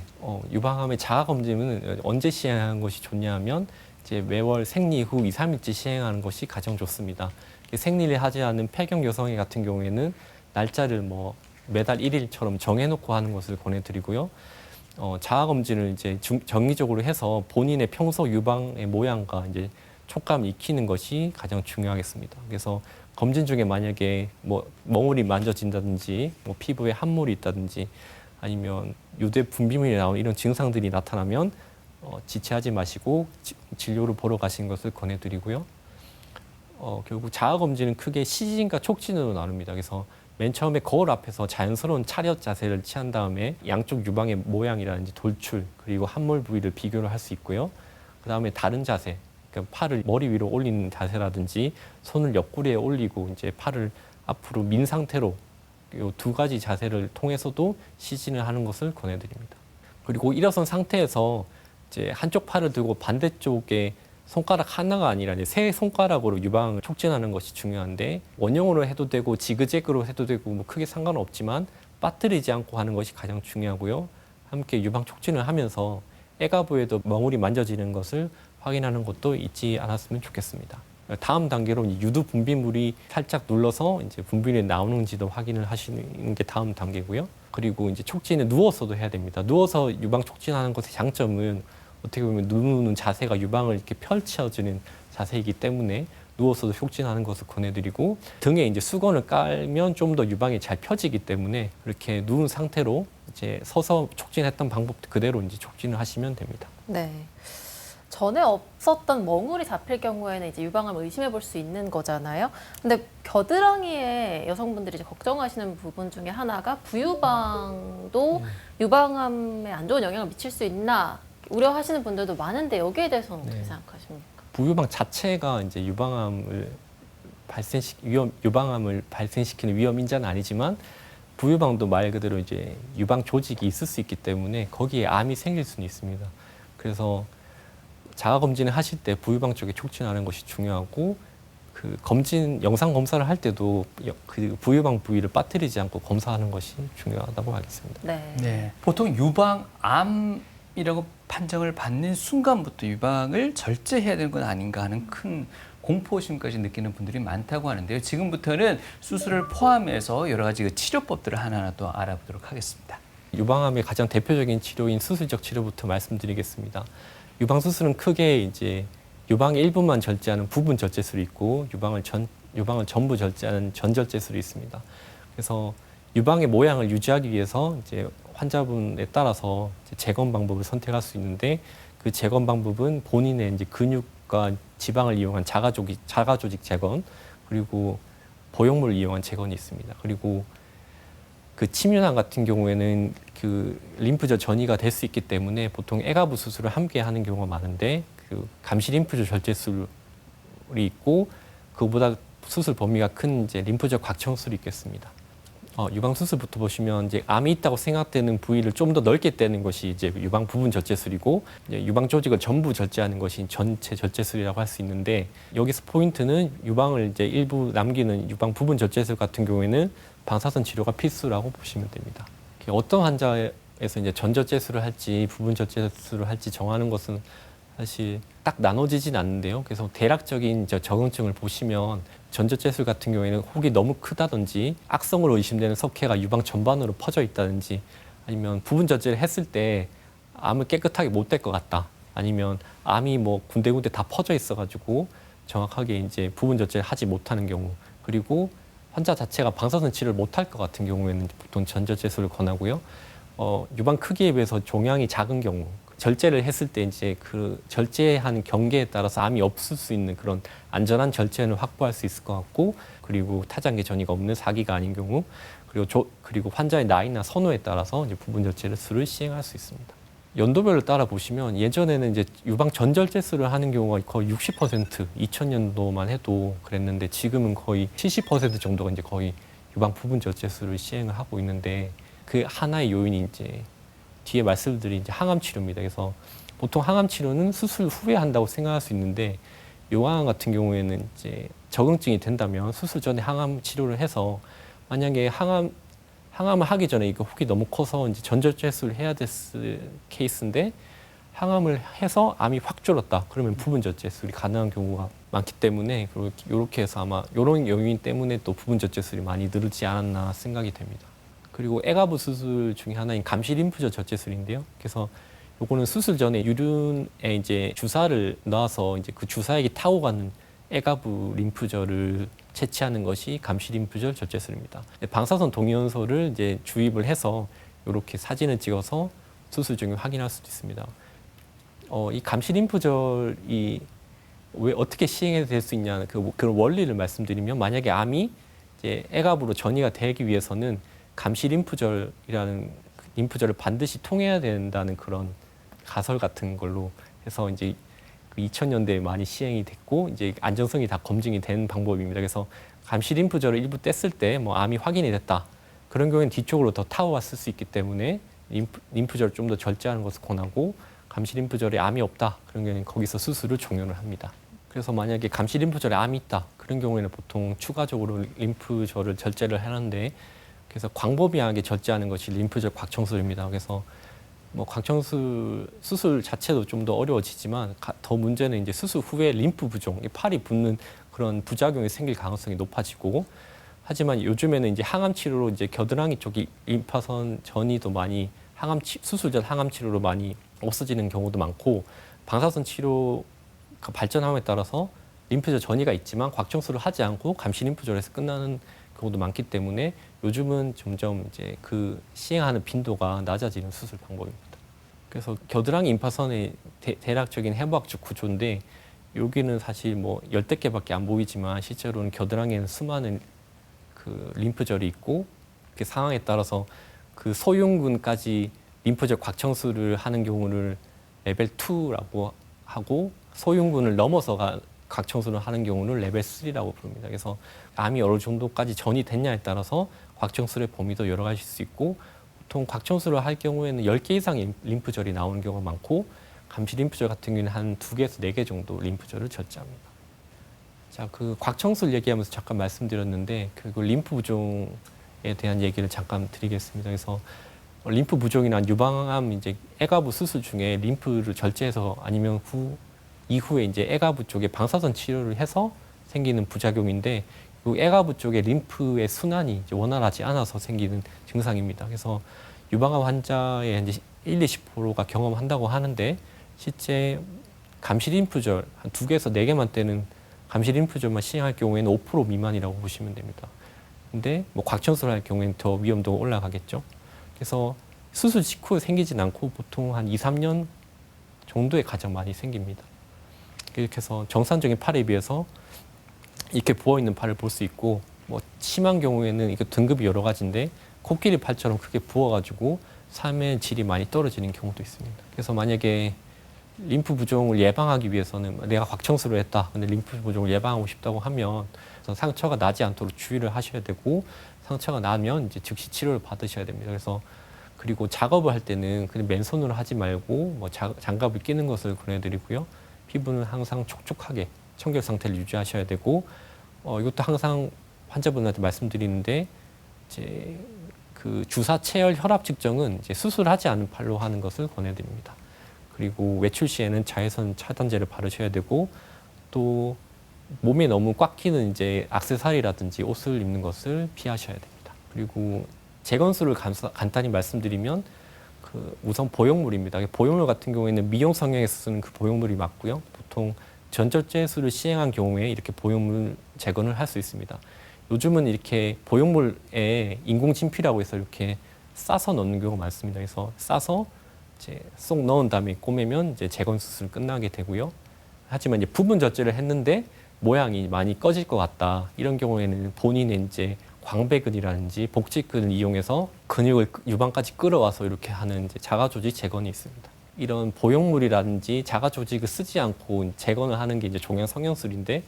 유방암의 자가 검진은 언제 시행하는 것이 좋냐면 이제 매월 생리 후 2~3일째 시행하는 것이 가장 좋습니다. 생리를 하지 않은 폐경 여성 같은 경우에는 날짜를 뭐 매달 1일처럼 정해놓고 하는 것을 권해드리고요. 자가 검진을 이제 정기적으로 해서 본인의 평소 유방의 모양과 이제 촉감을 익히는 것이 가장 중요하겠습니다. 그래서 검진 중에 만약에 뭐 멍울이 만져진다든지 뭐 피부에 함몰이 있다든지 아니면 유대 분비물이 나오는 이런 증상들이 나타나면 지체하지 마시고 진료를 보러 가시는 것을 권해드리고요. 결국 자가 검진은 크게 시진과 촉진으로 나눕니다. 그래서 맨 처음에 거울 앞에서 자연스러운 차렷 자세를 취한 다음에 양쪽 유방의 모양이라든지 돌출 그리고 함몰 부위를 비교를 할 수 있고요. 그 다음에 다른 자세, 그러니까 팔을 머리 위로 올리는 자세라든지 손을 옆구리에 올리고 이제 팔을 앞으로 민 상태로 이 두 가지 자세를 통해서도 시진을 하는 것을 권해드립니다. 그리고 일어선 상태에서 이제 한쪽 팔을 들고 반대쪽에 손가락 하나가 아니라 이제 세 손가락으로 유방을 촉진하는 것이 중요한데 원형으로 해도 되고 지그재그로 해도 되고 뭐 크게 상관은 없지만 빠뜨리지 않고 하는 것이 가장 중요하고요. 함께 유방 촉진을 하면서 애가부에도 멍울이 만져지는 것을 확인하는 것도 잊지 않았으면 좋겠습니다. 다음 단계로 유두 분비물이 살짝 눌러서 이제 분비물이 나오는지도 확인을 하시는 게 다음 단계고요. 그리고 이제 촉진은 누워서도 해야 됩니다. 누워서 유방 촉진하는 것의 장점은 어떻게 보면 누우는 자세가 유방을 이렇게 펼쳐주는 자세이기 때문에 누워서도 촉진하는 것을 권해드리고 등에 이제 수건을 깔면 좀 더 유방이 잘 펴지기 때문에 이렇게 누운 상태로 이제 서서 촉진했던 방법 그대로 이제 촉진을 하시면 됩니다. 네. 전에 없었던 멍울이 잡힐 경우에는 이제 유방암을 의심해 볼 수 있는 거잖아요. 근데 겨드랑이에 여성분들이 이제 걱정하시는 부분 중에 하나가 부유방도 유방암에 안 좋은 영향을 미칠 수 있나 우려하시는 분들도 많은데 여기에 대해서는 어떻게 생각하십니까? 부유방 자체가 이제 유방암을 발생시키는 위험 인자는 아니지만 부유방도 말 그대로 이제 유방 조직이 있을 수 있기 때문에 거기에 암이 생길 수는 있습니다. 그래서 자가 검진을 하실 때 부유방 쪽에 촉진하는 것이 중요하고 그 검진 영상 검사를 할 때도 그 부유방 부위를 빠뜨리지 않고 검사하는 것이 중요하다고 하겠습니다. 네. 보통 유방암이라고 판정을 받는 순간부터 유방을 절제해야 되는 건 아닌가 하는 큰 공포심까지 느끼는 분들이 많다고 하는데요. 지금부터는 수술을 포함해서 여러 가지 치료법들을 하나하나 또 알아보도록 하겠습니다. 유방암의 가장 대표적인 치료인 수술적 치료부터 말씀드리겠습니다. 유방 수술은 크게 이제 유방의 일부만 절제하는 부분 절제술이 있고 유방을 전부 절제하는 전절제술이 있습니다. 그래서 유방의 모양을 유지하기 위해서 이제 환자분에 따라서 이제 재건 방법을 선택할 수 있는데 그 재건 방법은 본인의 이제 근육과 지방을 이용한 자가조직 재건 그리고 보형물을 이용한 재건이 있습니다. 그리고 그 침윤암 같은 경우에는 그 림프절 전이가 될 수 있기 때문에 보통 애가부 수술을 함께 하는 경우가 많은데 그 감시 림프절 절제술이 있고 그보다 수술 범위가 큰 이제 림프절 곽청술이 있겠습니다. 유방 수술부터 보시면 이제 암이 있다고 생각되는 부위를 좀 더 넓게 떼는 것이 이제 유방 부분 절제술이고 이제 유방 조직을 전부 절제하는 것이 전체 절제술이라고 할 수 있는데 여기서 포인트는 유방을 이제 일부 남기는 유방 부분 절제술 같은 경우에는 방사선 치료가 필수라고 보시면 됩니다. 어떤 환자에서 이제 전절제술을 할지 부분 절제술을 할지 정하는 것은 사실 딱 나눠지진 않는데요. 그래서 대략적인 적응증을 보시면 전절제술 같은 경우에는 혹이 너무 크다든지 악성으로 의심되는 석회가 유방 전반으로 퍼져 있다든지 아니면 부분 절제를 했을 때 암을 깨끗하게 못 뗄 것 같다. 아니면 암이 뭐 군데군데 다 퍼져 있어가지고 정확하게 이제 부분 절제를 하지 못하는 경우 그리고 환자 자체가 방사선 치료를 못할 것 같은 경우에는 보통 전절제술을 권하고요. 유방 크기에 비해서 종양이 작은 경우 절제를 했을 때 이제 그 절제하는 경계에 따라서 암이 없을 수 있는 그런 안전한 절제는 확보할 수 있을 것 같고 그리고 타장계 전이가 없는 사기가 아닌 경우 그리고 환자의 나이나 선호에 따라서 이제 부분 절제술을 시행할 수 있습니다. 연도별로 따라 보시면 예전에는 이제 유방 전절제술을 하는 경우가 거의 60% 2000년도만 해도 그랬는데 지금은 거의 70% 정도가 이제 거의 유방 부분 절제술을 시행을 하고 있는데 그 하나의 요인이 이제 뒤에 말씀드린 이제 항암 치료입니다. 그래서 보통 항암 치료는 수술 후에 한다고 생각할 수 있는데 요항암 같은 경우에는 이제 적응증이 된다면 수술 전에 항암 치료를 해서 만약에 항암을 하기 전에 이거 혹이 너무 커서 이제 전절제술을 해야 됐을 케이스인데 항암을 해서 암이 확 줄었다. 그러면 부분 절제술이 가능한 경우가 많기 때문에 이렇게 해서 아마 이런 요인 때문에 또 부분 절제술이 많이 늘지 않았나 생각이 됩니다. 그리고 애가부 수술 중에 하나인 감시 림프절 절제술인데요. 그래서 요거는 수술 전에 유륜에 이제 주사를 넣어서 이제 그 주사액이 타고 가는 애가부 림프절을 채취하는 것이 감시 림프절 절제술입니다. 방사선 동위원소를 이제 주입을 해서 이렇게 사진을 찍어서 수술 중에 확인할 수도 있습니다. 이 감시 림프절이 왜 어떻게 시행이 될 수 있냐는 그런 원리를 말씀드리면 만약에 암이 이제 애가부로 전이가 되기 위해서는 감시 림프절이라는 림프절을 반드시 통해야 된다는 그런 가설 같은 걸로 해서 이제 2000년대에 많이 시행이 됐고 이제 안정성이 다 검증이 된 방법입니다. 그래서 감시 림프절을 일부 뗐을 때 뭐 암이 확인이 됐다. 그런 경우에는 뒤쪽으로 더 타워왔을 수 있기 때문에 림프절을 좀 더 절제하는 것을 권하고 감시 림프절에 암이 없다. 그런 경우에는 거기서 수술을 종료를 합니다. 그래서 만약에 감시 림프절에 암이 있다. 그런 경우에는 보통 추가적으로 림프절을 절제를 하는데 그래서 광범위하게 절제하는 것이 림프절 곽청술입니다. 그래서 뭐 곽청술 수술 자체도 좀 더 어려워지지만 더 문제는 이제 수술 후에 림프 부종, 팔이 붓는 그런 부작용이 생길 가능성이 높아지고 하지만 요즘에는 이제 항암 치료로 이제 겨드랑이 쪽이 림파선 전이도 많이 수술 전 항암 치료로 많이 없어지는 경우도 많고 방사선 치료가 발전함에 따라서 림프절 전이가 있지만 곽청술을 하지 않고 감시 림프절에서 끝나는 경우도 많기 때문에 요즘은 점점 이제 그 시행하는 빈도가 낮아지는 수술 방법입니다. 그래서 겨드랑이 임파선의 대략적인 해부학적 구조인데 여기는 사실 뭐 열댓 개밖에 안 보이지만 실제로는 겨드랑이에는 수많은 그 림프절이 있고 그 상황에 따라서 그 소흉근까지 림프절 곽청수를 하는 경우를 레벨 2라고 하고 소흉근을 넘어서가 곽청수를 하는 경우는 레벨 3라고 부릅니다. 그래서 암이 어느 정도까지 전이 됐냐에 따라서 곽청술의 범위도 여러 가지일 수 있고 보통 곽청술을 할 경우에는 10개 이상의 림프절이 나오는 경우가 많고 감시 림프절 같은 경우는 한 2개에서 4개 정도 림프절을 절제합니다. 자, 그 곽청술 얘기하면서 잠깐 말씀드렸는데 그 림프 부종에 대한 얘기를 잠깐 드리겠습니다. 그래서 림프 부종이나 유방암 이제 애가부 수술 중에 림프를 절제해서 아니면 이후에 이제 애가부 쪽에 방사선 치료를 해서 생기는 부작용인데 그 애가부 쪽에 림프의 순환이 이제 원활하지 않아서 생기는 증상입니다. 그래서 유방암 환자의 이제 20%가 경험한다고 하는데 실제 감시 림프절 한 2개에서 4개만 떼는 감시 림프절만 시행할 경우에는 5% 미만이라고 보시면 됩니다. 근데 뭐 곽청술을 할 경우에는 더 위험도가 올라가겠죠. 그래서 수술 직후에 생기진 않고 보통 한 2, 3년 정도에 가장 많이 생깁니다. 이렇게 해서 정상적인 팔에 비해서 이렇게 부어있는 팔을 볼 수 있고 뭐 심한 경우에는 이거 등급이 여러 가지인데 코끼리 팔처럼 크게 부어가지고 삶의 질이 많이 떨어지는 경우도 있습니다. 그래서 만약에 림프 부종을 예방하기 위해서는 내가 곽청술을 했다. 근데 림프 부종을 예방하고 싶다고 하면 상처가 나지 않도록 주의를 하셔야 되고 상처가 나면 이제 즉시 치료를 받으셔야 됩니다. 그래서 그리고 작업을 할 때는 그냥 맨손으로 하지 말고 뭐 장갑을 끼는 것을 권해드리고요. 피부는 항상 촉촉하게 청결 상태를 유지하셔야 되고 이것도 항상 환자분한테 말씀드리는데 이제 그 주사 체열 혈압 측정은 이제 수술하지 않은 팔로 하는 것을 권해드립니다. 그리고 외출 시에는 자외선 차단제를 바르셔야 되고 또 몸에 너무 꽉 끼는 이제 액세서리라든지 옷을 입는 것을 피하셔야 됩니다. 그리고 재건술을 간단히 말씀드리면 그 우선 보형물입니다. 보형물 같은 경우에는 미용 성형에서 쓰는 그 보형물이 맞고요. 보통 전절제술을 시행한 경우에 이렇게 보형물 재건을 할 수 있습니다. 요즘은 이렇게 보형물에 인공진피라고 해서 이렇게 싸서 넣는 경우가 많습니다. 그래서 싸서 이제 쏙 넣은 다음에 꼬매면 이제 재건 수술 끝나게 되고요. 하지만 이제 부분 절제를 했는데 모양이 많이 꺼질 것 같다. 이런 경우에는 본인의 이제 광배근이라든지 복직근을 이용해서 근육을 유방까지 끌어와서 이렇게 하는 이제 자가조직 재건이 있습니다. 이런 보형물이라든지 자가조직을 쓰지 않고 재건을 하는 게 이제 종양 성형술인데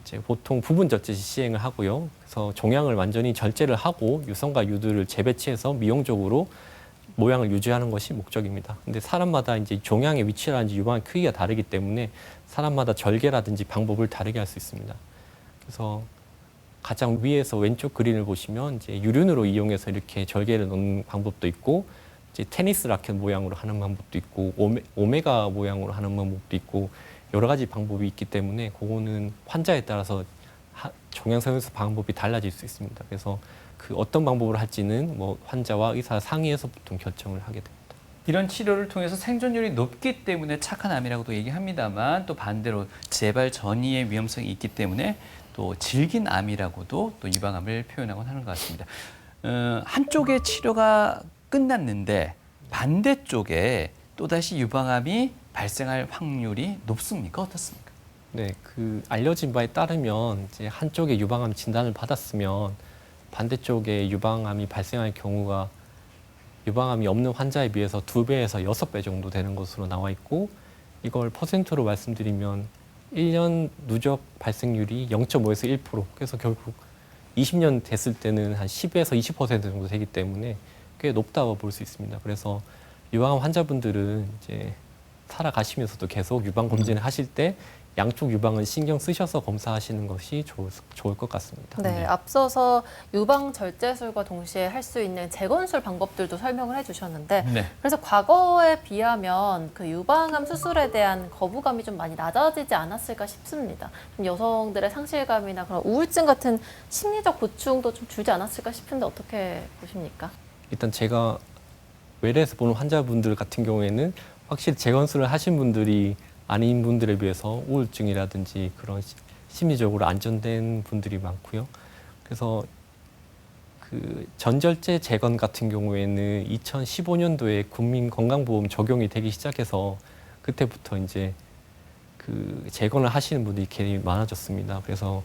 이제 보통 부분 절제 시행을 하고요. 그래서 종양을 완전히 절제를 하고 유선과 유두를 재배치해서 미용적으로 모양을 유지하는 것이 목적입니다. 근데 사람마다 이제 종양의 위치라든지 유방의 크기가 다르기 때문에 사람마다 절개라든지 방법을 다르게 할 수 있습니다. 그래서 가장 위에서 왼쪽 그림을 보시면 이제 유륜으로 이용해서 이렇게 절개를 넣는 방법도 있고 이제 테니스 라켓 모양으로 하는 방법도 있고 오메가 모양으로 하는 방법도 있고 여러 가지 방법이 있기 때문에 그거는 환자에 따라서 종양 성형술 방법이 달라질 수 있습니다. 그래서 그 어떤 방법을 할지는 뭐 환자와 의사 상의해서 보통 결정을 하게 됩니다. 이런 치료를 통해서 생존율이 높기 때문에 착한 암이라고도 얘기합니다만 또 반대로 재발 전이의 위험성이 있기 때문에 또 질긴 암이라고도 또 유방암을 표현하곤 하는 것 같습니다. 한쪽의 치료가 끝났는데 반대쪽에 또다시 유방암이 발생할 확률이 높습니까? 어떻습니까? 네, 그 알려진 바에 따르면 이제 한쪽에 유방암 진단을 받았으면 반대쪽에 유방암이 발생할 경우가 유방암이 없는 환자에 비해서 2배에서 6배 정도 되는 것으로 나와 있고 이걸 퍼센트로 말씀드리면 1년 누적 발생률이 0.5에서 1%. 그래서 결국 20년 됐을 때는 한 10에서 20% 정도 되기 때문에 꽤 높다고 볼 수 있습니다. 그래서 유방암 환자분들은 이제 살아가시면서도 계속 유방 검진을 하실 때 양쪽 유방을 신경 쓰셔서 검사하시는 것이 좋을 것 같습니다. 네, 앞서서 유방 절제술과 동시에 할 수 있는 재건술 방법들도 설명을 해주셨는데 네. 그래서 과거에 비하면 그 유방암 수술에 대한 거부감이 좀 많이 낮아지지 않았을까 싶습니다. 좀 여성들의 상실감이나 그런 우울증 같은 심리적 고충도 좀 줄지 않았을까 싶은데 어떻게 보십니까? 일단 제가 외래에서 보는 환자분들 같은 경우에는 확실히 재건술을 하신 분들이 아닌 분들에 비해서 우울증이라든지 그런 심리적으로 안정된 분들이 많고요. 그래서 그 전절제 재건 같은 경우에는 2015년도에 국민건강보험 적용이 되기 시작해서 그때부터 이제 그 재건을 하시는 분들이 굉장히 많아졌습니다. 그래서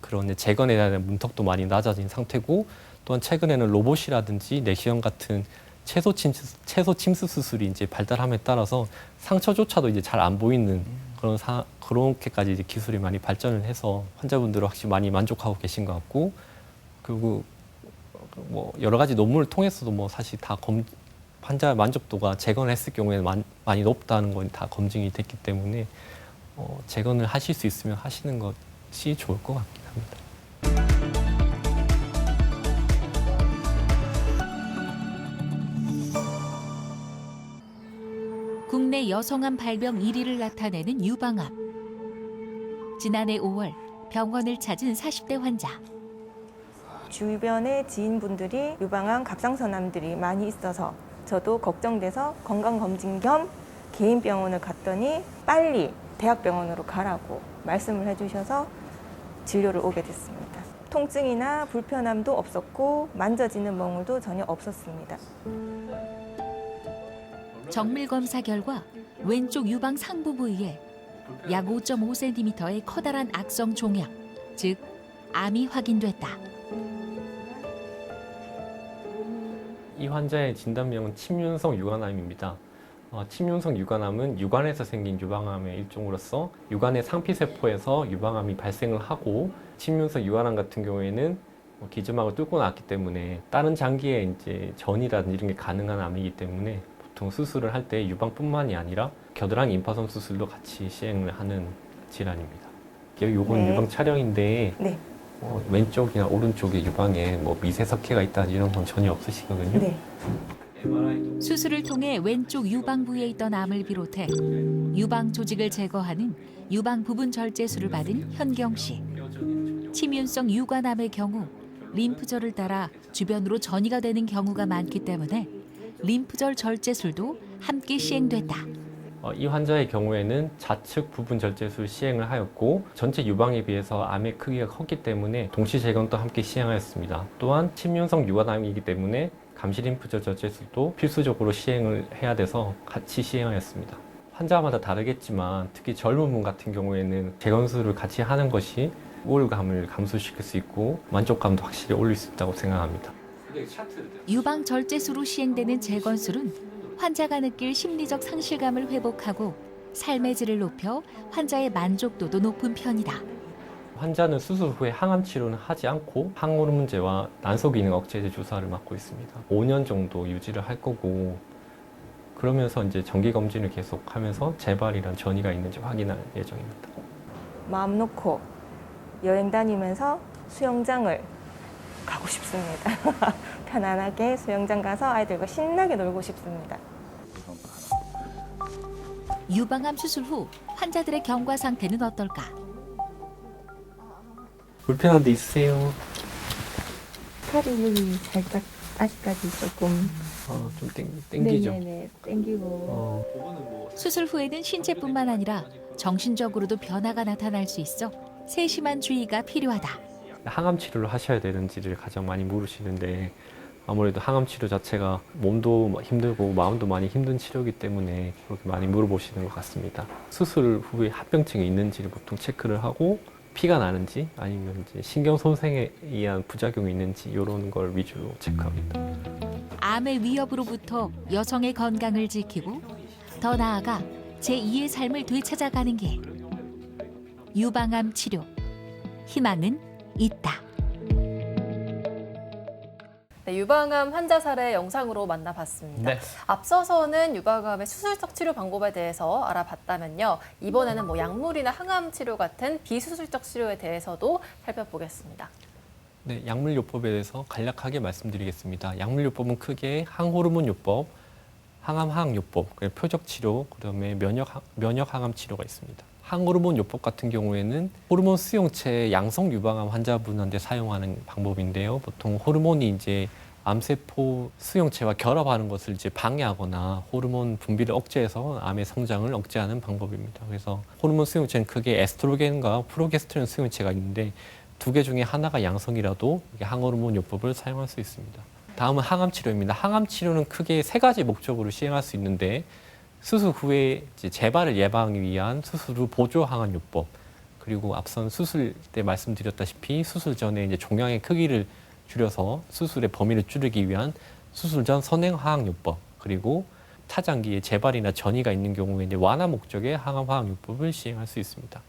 그런 재건에 대한 문턱도 많이 낮아진 상태고, 또한 최근에는 로봇이라든지 내시경 같은 채소 침수 수술이 이제 발달함에 따라서 상처조차도 이제 잘 안 보이는 그렇게까지 이제 기술이 많이 발전을 해서 환자분들은 확실히 많이 만족하고 계신 것 같고, 그리고 뭐 여러 가지 논문을 통해서도 뭐 사실 다 환자 만족도가 재건을 했을 경우에는 많이 높다는 건 다 검증이 됐기 때문에 재건을 하실 수 있으면 하시는 것이 좋을 것 같긴 합니다. 국내 여성암 발병 1위를 나타내는 유방암. 지난해 5월 병원을 찾은 40대 환자. 주변에 지인분들이 유방암 갑상선암들이 많이 있어서 저도 걱정돼서 건강검진 겸 개인 병원을 갔더니 빨리 대학병원으로 가라고 말씀을 해주셔서 진료를 오게 됐습니다. 통증이나 불편함도 없었고 만져지는 멍울도 전혀 없었습니다. 정밀 검사 결과 왼쪽 유방 상부 부위에 약 5.5cm의 커다란 악성 종양, 즉 암이 확인됐다. 이 환자의 진단명은 침윤성 유관암입니다. 침윤성 유관암은 유관에서 생긴 유방암의 일종으로서 유관의 상피세포에서 유방암이 발생을 하고, 침윤성 유관암 같은 경우에는 기점막을 뚫고 나왔기 때문에 다른 장기에 이제 전이라든지 이런 게 가능한 암이기 때문에 보통 수술을 할 때 유방뿐만이 아니라 겨드랑이 임파선 수술도 같이 시행을 하는 질환입니다. 요건 네. 유방 촬영인데 네. 왼쪽이나 오른쪽에 유방에 뭐 미세석회가 있다든지 이런 건 전혀 없으시거든요. 네. 수술을 통해 왼쪽 유방 부위에 있던 암을 비롯해 유방 조직을 제거하는 유방 부분 절제술을 받은 현경 씨. 침윤성 유관암의 경우 림프절을 따라 주변으로 전이가 되는 경우가 많기 때문에 림프절 절제술도 함께 시행됐다. 이 환자의 경우에는 좌측 부분 절제술 시행을 하였고, 전체 유방에 비해서 암의 크기가 컸기 때문에 동시 재건도 함께 시행하였습니다. 또한 침윤성 유관암이기 때문에 감시림프절 절제술도 필수적으로 시행을 해야 돼서 같이 시행하였습니다. 환자마다 다르겠지만 특히 젊은 분 같은 경우에는 재건술을 같이 하는 것이 우울감을 감소시킬 수 있고 만족감도 확실히 올릴 수 있다고 생각합니다. 유방 절제술로 시행되는 재건술은 환자가 느낄 심리적 상실감을 회복하고 삶의 질을 높여 환자의 만족도도 높은 편이다. 환자는 수술 후에 항암 치료는 하지 않고 항호르몬제와 난소기능 억제제 주사를 맞고 있습니다. 5년 정도 유지를 할 거고, 그러면서 이제 정기 검진을 계속하면서 재발이란 전이가 있는지 확인할 예정입니다. 마음 놓고 여행 다니면서 수영장을 가고 싶습니다. 편안하게 수영장 가서 아이들과 신나게 놀고 싶습니다. 유방암 수술 후 환자들의 경과 상태는 어떨까? 불편한 데 있으세요? 팔이 살짝 아직까지 조금 좀 땡기죠? 네네네 땡기고 수술 후에는 신체뿐만 아니라 정신적으로도 변화가 나타날 수 있어 세심한 주의가 필요하다. 항암 치료를 하셔야 되는지를 가장 많이 물으시는데, 아무래도 항암 치료 자체가 몸도 힘들고 마음도 많이 힘든 치료이기 때문에 그렇게 많이 물어보시는 것 같습니다. 수술 후에 합병증이 있는지를 보통 체크를 하고, 피가 나는지 아니면 이제 신경 손상에 의한 부작용이 있는지 이런 걸 위주로 체크합니다. 암의 위협으로부터 여성의 건강을 지키고 더 나아가 제2의 삶을 되찾아가는 길. 유방암 치료. 희망은 있다. 네, 유방암 환자 사례 영상으로 만나봤습니다. 네. 앞서서는 유방암의 수술적 치료 방법에 대해서 알아봤다면요. 이번에는 뭐 약물이나 항암 치료 같은 비수술적 치료에 대해서도 살펴보겠습니다. 네, 약물요법에 대해서 간략하게 말씀드리겠습니다. 약물요법은 크게 항호르몬요법, 항암항요법, 표적치료, 그다음에 면역항암 치료가 있습니다. 항호르몬요법 같은 경우에는 호르몬 수용체 양성 유방암 환자분한테 사용하는 방법인데요. 보통 호르몬이 이제 암세포 수용체와 결합하는 것을 이제 방해하거나 호르몬 분비를 억제해서 암의 성장을 억제하는 방법입니다. 그래서 호르몬 수용체는 크게 에스트로겐과 프로게스테론 수용체가 있는데, 두 개 중에 하나가 양성이라도 항호르몬 요법을 사용할 수 있습니다. 다음은 항암 치료입니다. 항암 치료는 크게 세 가지 목적으로 시행할 수 있는데 수술 후에 이제 재발을 예방하기 위한 수술 후 보조 항암 요법, 그리고 앞선 수술 때 말씀드렸다시피 수술 전에 이제 종양의 크기를 줄여서 수술의 범위를 줄이기 위한 수술 전 선행 화학 요법, 그리고 타장기에 재발이나 전이가 있는 경우에 이제 완화 목적의 항암 화학 요법을 시행할 수 있습니다.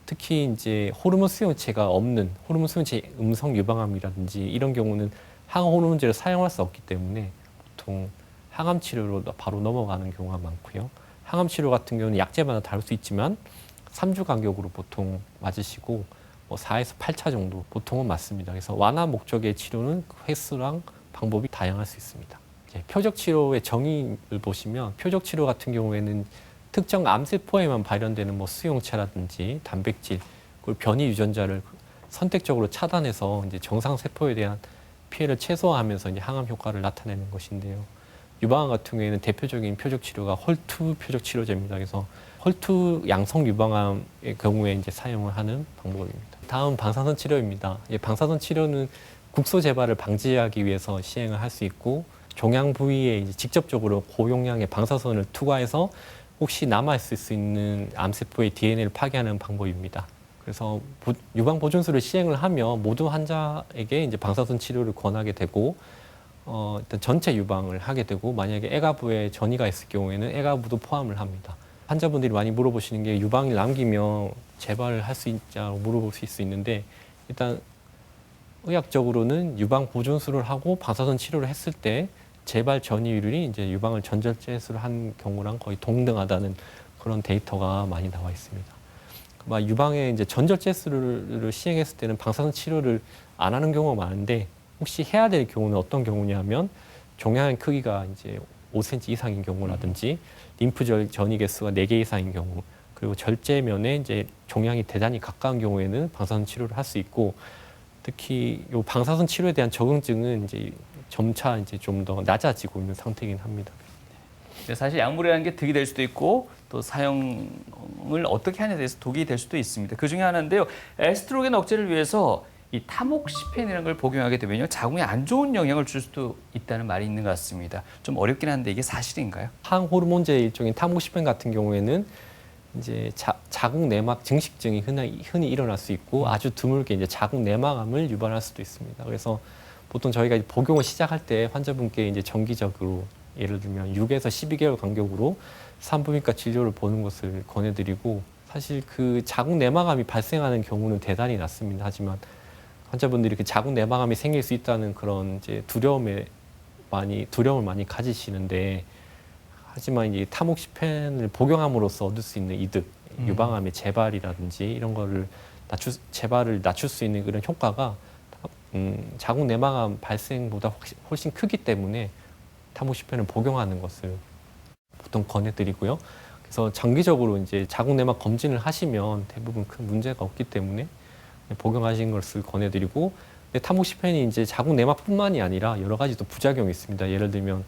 특히 이제 호르몬 수용체가 없는 호르몬 수용체 음성 유방암이라든지 이런 경우는 항암 호르몬제를 사용할 수 없기 때문에 보통 항암 치료로 바로 넘어가는 경우가 많고요. 항암 치료 같은 경우는 약제마다 다를 수 있지만 3주 간격으로 보통 맞으시고 4에서 8차 정도 보통은 맞습니다. 그래서 완화 목적의 치료는 횟수랑 방법이 다양할 수 있습니다. 표적 치료의 정의를 보시면 표적 치료 같은 경우에는 특정 암세포에만 발현되는 수용체라든지 단백질, 그리고 변이 유전자를 선택적으로 차단해서 이제 정상 세포에 대한 피해를 최소화하면서 이제 항암 효과를 나타내는 것인데요. 유방암 같은 경우에는 대표적인 표적 치료가 헐투 표적 치료제입니다. 그래서 헐투 양성 유방암의 경우에 이제 사용을 하는 방법입니다. 다음 방사선 치료입니다. 방사선 치료는 국소 재발을 방지하기 위해서 시행을 할 수 있고 종양 부위에 이제 직접적으로 고용량의 방사선을 투과해서 혹시 남아있을 수 있는 암세포의 DNA를 파괴하는 방법입니다. 그래서 유방 보존술을 시행을 하면 모든 환자에게 이제 방사선 치료를 권하게 되고 일단 전체 유방을 하게 되고 만약에 애가부에 전이가 있을 경우에는 애가부도 포함을 합니다. 환자분들이 많이 물어보시는 게 유방을 남기면 재발을 할 수 있냐고 물어보실 수 있는데 일단 의학적으로는 유방 보존술을 하고 방사선 치료를 했을 때 재발 전이율이 이제 유방을 전절제수를 한 경우랑 거의 동등하다는 그런 데이터가 많이 나와 있습니다. 유방에 이제 전절제수를 시행했을 때는 방사선 치료를 안 하는 경우가 많은데 혹시 해야 될 경우는 어떤 경우냐면 종양의 크기가 이제 5cm 이상인 경우라든지 림프절 전이 개수가 4개 이상인 경우, 그리고 절제면에 이제 종양이 대단히 가까운 경우에는 방사선 치료를 할 수 있고 특히 이 방사선 치료에 대한 적응증은 이제 점차 이제 좀 더 낮아지고 있는 상태이긴 합니다. 사실 약물이라는 게 득이 될 수도 있고 또 사용을 어떻게 하냐에 대해서 독이 될 수도 있습니다. 그 중에 하나인데요. 에스트로겐 억제를 위해서 이 타목시펜이라는 걸 복용하게 되면요, 자궁에 안 좋은 영향을 줄 수도 있다는 말이 있는 것 같습니다. 좀 어렵긴 한데 이게 사실인가요? 항호르몬제 일종인 타목시펜 같은 경우에는 이제 자궁 내막 증식증이 흔히 일어날 수 있고 아주 드물게 이제 자궁 내막암을 유발할 수도 있습니다. 그래서 보통 저희가 복용을 시작할 때 환자분께 이제 정기적으로 예를 들면 6에서 12개월 간격으로 산부인과 진료를 보는 것을 권해드리고 사실 그 자궁 내막암이 발생하는 경우는 대단히 낮습니다. 하지만 환자분들이 그 자궁 내막암이 생길 수 있다는 그런 이제 두려움을 많이 가지시는데 하지만 이 타목시펜을 복용함으로써 얻을 수 있는 이득, 유방암의 재발이라든지 이런 거를 재발을 낮출 수 있는 그런 효과가 자궁 내막암 발생보다 훨씬 크기 때문에 타목시펜을 복용하는 것을 보통 권해드리고요. 그래서 장기적으로 이제 자궁 내막 검진을 하시면 대부분 큰 문제가 없기 때문에 복용하시는 것을 권해드리고, 근데 타목시펜이 이제 자궁 내막뿐만이 아니라 여러 가지 또 부작용이 있습니다. 예를 들면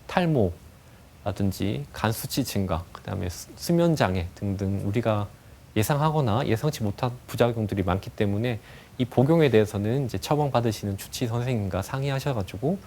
탈모라든지 간 수치 증가, 그다음에 수면 장애 등등 우리가 예상하거나 예상치 못한 부작용들이 많기 때문에 이 복용에 대해서는 이제 처방받으시는 주치 선생님과 상의하셔가지고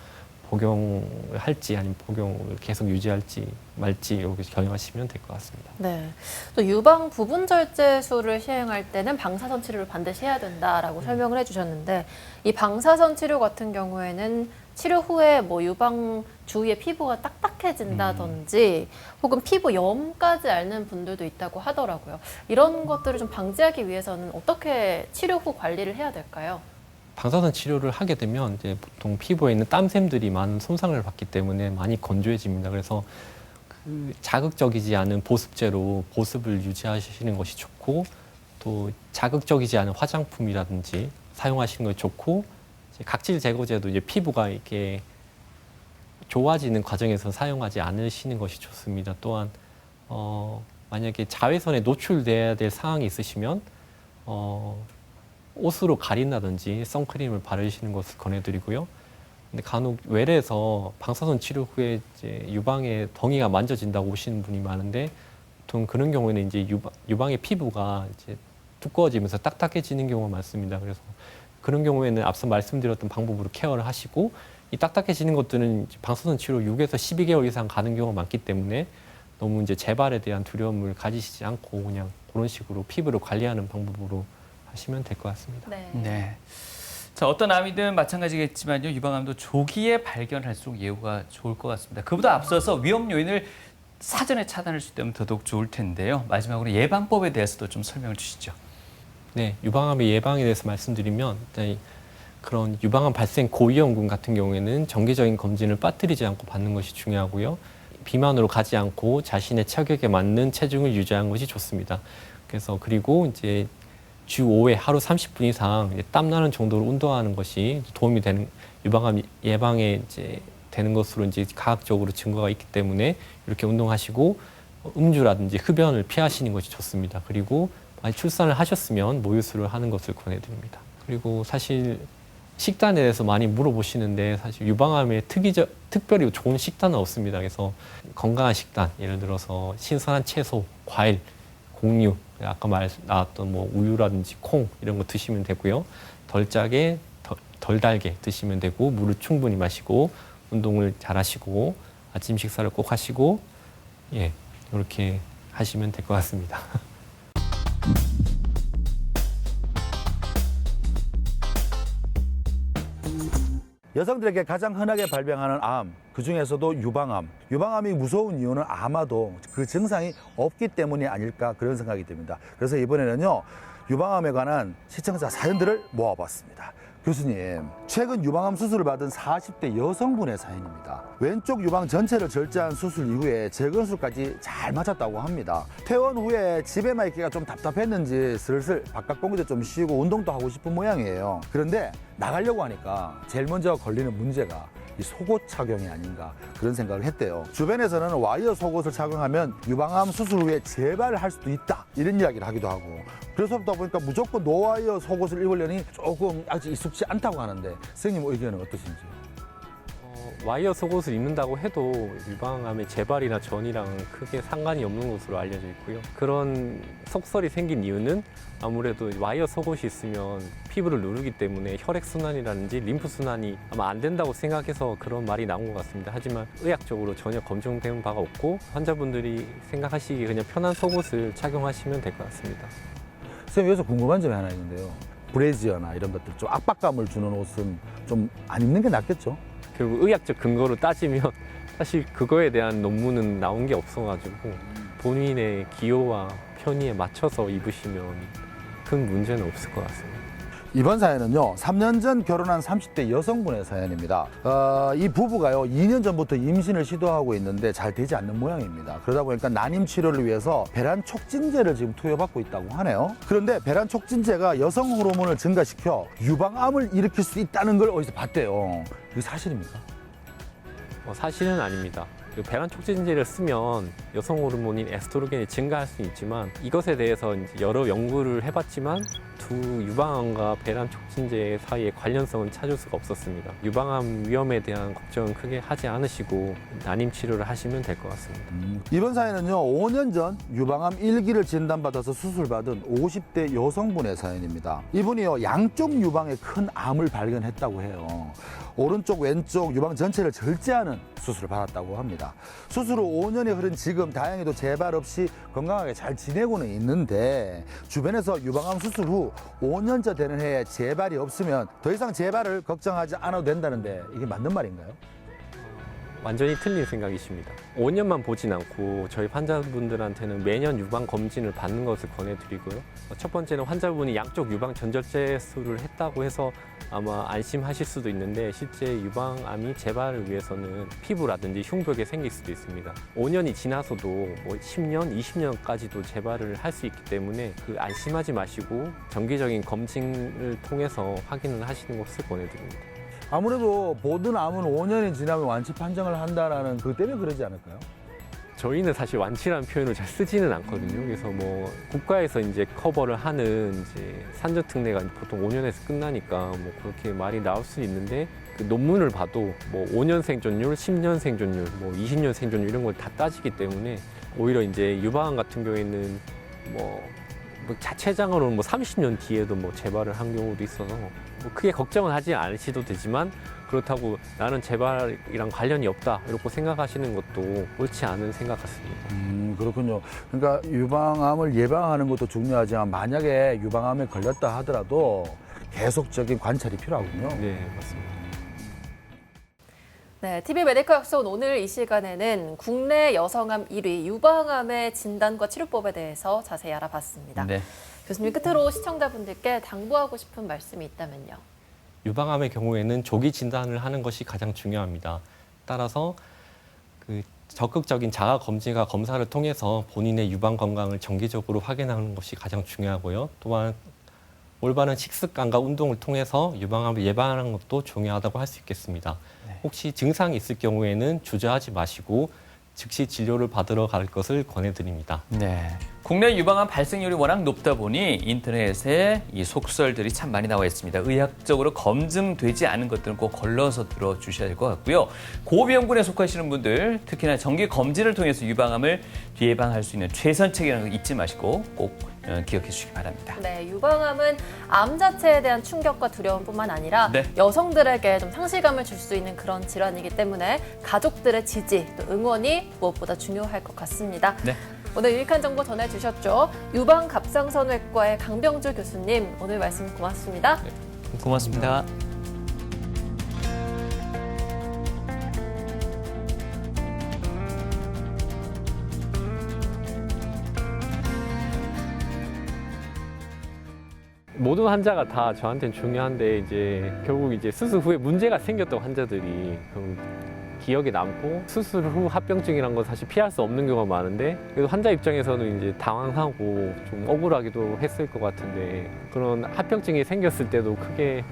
복용을 할지 아니면 복용을 계속 유지할지 말지 이렇게 결정하시면 될 것 같습니다. 네. 또 유방 부분 절제술을 시행할 때는 방사선 치료를 반드시 해야 된다라고 설명을 해주셨는데 이 방사선 치료 같은 경우에는 치료 후에 유방 주위의 피부가 딱딱해진다든지 혹은 피부염까지 앓는 분들도 있다고 하더라고요. 이런 것들을 좀 방지하기 위해서는 어떻게 치료 후 관리를 해야 될까요? 방사선 치료를 하게 되면 이제 보통 피부에 있는 땀샘들이 많은 손상을 받기 때문에 많이 건조해집니다. 그래서 그 자극적이지 않은 보습제로 보습을 유지하시는 것이 좋고 또 자극적이지 않은 화장품이라든지 사용하시는 것이 좋고 이제 각질 제거제도 이제 피부가 이렇게 좋아지는 과정에서 사용하지 않으시는 것이 좋습니다. 또한 만약에 자외선에 노출돼야 될 상황이 있으시면 옷으로 가린다든지 선크림을 바르시는 것을 권해드리고요. 근데 간혹 외래에서 방사선 치료 후에 이제 유방에 덩이가 만져진다고 오시는 분이 많은데 보통 그런 경우에는 이제 유방의 피부가 이제 두꺼워지면서 딱딱해지는 경우가 많습니다. 그래서 그런 경우에는 앞서 말씀드렸던 방법으로 케어를 하시고 이 딱딱해지는 것들은 방사선 치료 6에서 12개월 이상 가는 경우가 많기 때문에 너무 이제 재발에 대한 두려움을 가지시지 않고 그냥 그런 식으로 피부를 관리하는 방법으로 하시면 될 것 같습니다. 네. 자, 어떤 암이든 마찬가지겠지만요. 유방암도 조기에 발견할수록 예후가 좋을 것 같습니다. 그보다 앞서서 위험 요인을 사전에 차단할 수 있다면 더더욱 좋을 텐데요. 마지막으로 예방법에 대해서도 좀 설명을 주시죠. 네, 유방암의 예방에 대해서 말씀드리면 그런 유방암 발생 고위험군 같은 경우에는 정기적인 검진을 빠뜨리지 않고 받는 것이 중요하고요. 비만으로 가지 않고 자신의 체격에 맞는 체중을 유지하는 것이 좋습니다. 그래서 그리고 이제 주 5회 하루 30분 이상 땀 나는 정도로 운동하는 것이 도움이 되는 유방암 예방에 이제 되는 것으로 이제 과학적으로 증거가 있기 때문에 이렇게 운동하시고 음주라든지 흡연을 피하시는 것이 좋습니다. 그리고 만약 출산을 하셨으면 모유수를 하는 것을 권해드립니다. 그리고 사실 식단에 대해서 많이 물어보시는데 사실 유방암에 특별히 좋은 식단은 없습니다. 그래서 건강한 식단, 예를 들어서 신선한 채소, 과일, 곡류, 아까 나왔던 뭐 우유라든지 콩 이런 거 드시면 되고요. 덜 짜게, 덜 달게 드시면 되고 물을 충분히 마시고 운동을 잘 하시고 아침 식사를 꼭 하시고 이렇게 하시면 될 것 같습니다. 여성들에게 가장 흔하게 발병하는 암, 그중에서도 유방암. 유방암이 무서운 이유는 아마도 그 증상이 없기 때문이 아닐까 그런 생각이 듭니다. 그래서 이번에는요, 유방암에 관한 시청자 사연들을 모아봤습니다. 교수님, 최근 유방암 수술을 받은 40대 여성분의 사연입니다. 왼쪽 유방 전체를 절제한 수술 이후에 재건술까지 잘 마쳤다고 합니다. 퇴원 후에 집에만 있기가 좀 답답했는지 슬슬 바깥 공기도 좀 쉬고 운동도 하고 싶은 모양이에요. 그런데 나가려고 하니까 제일 먼저 걸리는 문제가 이 속옷 착용이 아닌가 그런 생각을 했대요. 주변에서는 와이어 속옷을 착용하면 유방암 수술 후에 재발을 할 수도 있다 이런 이야기를 하기도 하고, 그래서 보니까 무조건 노와이어 속옷을 입으려니 조금 아직 익숙치 않다고 하는데 선생님 의견은 어떠신지? 와이어 속옷을 입는다고 해도 유방암의 재발이나 전이랑 크게 상관이 없는 것으로 알려져 있고요. 그런 속설이 생긴 이유는 아무래도 와이어 속옷이 있으면 피부를 누르기 때문에 혈액순환이라든지 림프순환이 아마 안 된다고 생각해서 그런 말이 나온 것 같습니다. 하지만 의학적으로 전혀 검증된 바가 없고 환자분들이 생각하시기에 그냥 편한 속옷을 착용하시면 될 것 같습니다. 선생님, 여기서 궁금한 점이 하나 있는데요. 브래지어나 이런 것들 좀 압박감을 주는 옷은 좀 안 입는 게 낫겠죠? 결국 의학적 근거로 따지면 사실 그거에 대한 논문은 나온 게 없어가지고 본인의 기호와 편의에 맞춰서 입으시면 큰 문제는 없을 것 같습니다. 이번 사연은요, 3년 전 결혼한 30대 여성분의 사연입니다. 이 부부가요, 2년 전부터 임신을 시도하고 있는데 잘 되지 않는 모양입니다. 그러다 보니까 난임 치료를 위해서 배란 촉진제를 지금 투여받고 있다고 하네요. 그런데 배란 촉진제가 여성 호르몬을 증가시켜 유방암을 일으킬 수 있다는 걸 어디서 봤대요. 이게 사실입니까? 사실은 아닙니다. 배란 촉진제를 쓰면 여성 호르몬인 에스트로겐이 증가할 수는 있지만 이것에 대해서 이제 여러 연구를 해봤지만 두 유방암과 배란 촉진제 사이의 관련성은 찾을 수가 없었습니다. 유방암 위험에 대한 걱정은 크게 하지 않으시고 난임 치료를 하시면 될 것 같습니다. 이번 사연은요, 5년 전 유방암 1기를 진단받아서 수술받은 50대 여성분의 사연입니다. 이분이요, 양쪽 유방에 큰 암을 발견했다고 해요. 오른쪽 왼쪽 유방 전체를 절제하는 수술을 받았다고 합니다. 수술 후 5년이 흐른 지금 다행히도 재발 없이 건강하게 잘 지내고는 있는데, 주변에서 유방암 수술 후 5년째 되는 해에 재발이 없으면 더 이상 재발을 걱정하지 않아도 된다는데 이게 맞는 말인가요? 완전히 틀린 생각이십니다. 5년만 보진 않고 저희 환자분들한테는 매년 유방 검진을 받는 것을 권해드리고요. 첫 번째는 환자분이 양쪽 유방 전절제술을 했다고 해서 아마 안심하실 수도 있는데 실제 유방암이 재발을 위해서는 피부라든지 흉벽에 생길 수도 있습니다. 5년이 지나서도 뭐 10년, 20년까지도 재발을 할 수 있기 때문에 안심하지 마시고 정기적인 검진을 통해서 확인을 하시는 것을 권해드립니다. 아무래도 모든 암은 5년이 지나면 완치 판정을 한다는 그 때문에 그러지 않을까요? 저희는 사실 완치라는 표현을 잘 쓰지는 않거든요. 그래서 뭐 국가에서 이제 커버를 하는 이제 산전 특례가 보통 5년에서 끝나니까 뭐 그렇게 말이 나올 수 있는데 그 논문을 봐도 뭐 5년 생존율, 10년 생존율, 뭐 20년 생존율 이런 걸 다 따지기 때문에 오히려 이제 유방암 같은 경우에는 뭐 뭐 자체장으로는 뭐 30년 뒤에도 뭐 재발을 한 경우도 있어서 뭐 크게 걱정은 하지 않으셔도 되지만 그렇다고 나는 재발이랑 관련이 없다 이렇게 생각하시는 것도 옳지 않은 생각 같습니다. 그렇군요. 그러니까 유방암을 예방하는 것도 중요하지만 만약에 유방암에 걸렸다 하더라도 계속적인 관찰이 필요하군요. 네, 맞습니다. 네, TV 메디컬 학습 오늘 이 시간에는 국내 여성암 1위 유방암의 진단과 치료법에 대해서 자세히 알아봤습니다. 네. 교수님 끝으로 시청자분들께 당부하고 싶은 말씀이 있다면요. 유방암의 경우에는 조기 진단을 하는 것이 가장 중요합니다. 따라서 그 적극적인 자가 검진과 검사를 통해서 본인의 유방 건강을 정기적으로 확인하는 것이 가장 중요하고요. 또한 올바른 식습관과 운동을 통해서 유방암을 예방하는 것도 중요하다고 할 수 있겠습니다. 혹시 증상이 있을 경우에는 주저하지 마시고 즉시 진료를 받으러 갈 것을 권해드립니다. 네. 국내 유방암 발생률이 워낙 높다 보니 인터넷에 이 속설들이 참 많이 나와 있습니다. 의학적으로 검증되지 않은 것들은 꼭 걸러서 들어주셔야 될 것 같고요. 고비용군에 속하시는 분들, 특히나 정기 검진을 통해서 유방암을 예방할 수 있는 최선책이라는 거 잊지 마시고 꼭 기억해 주시기 바랍니다. 네, 유방암은 암 자체에 대한 충격과 두려움뿐만 아니라 네. 여성들에게 좀 상실감을 줄 수 있는 그런 질환이기 때문에 가족들의 지지, 또 응원이 무엇보다 중요할 것 같습니다. 네. 오늘 유익한 정보 전해주셨죠. 유방갑상선외과의 강병주 교수님, 오늘 말씀 고맙습니다. 고맙습니다. 모든 환자가 다 저한테는 중요한데 이제 결국 이제 수술 후에 문제가 생겼던 환자들이 기억에 남고 수술 후 합병증이란 건 사실 피할 수 없는 경우가 많은데 그래도 환자 입장에서는 이제 당황하고 좀 억울하기도 했을 것 같은데 그런 합병증이 생겼을 때도 크게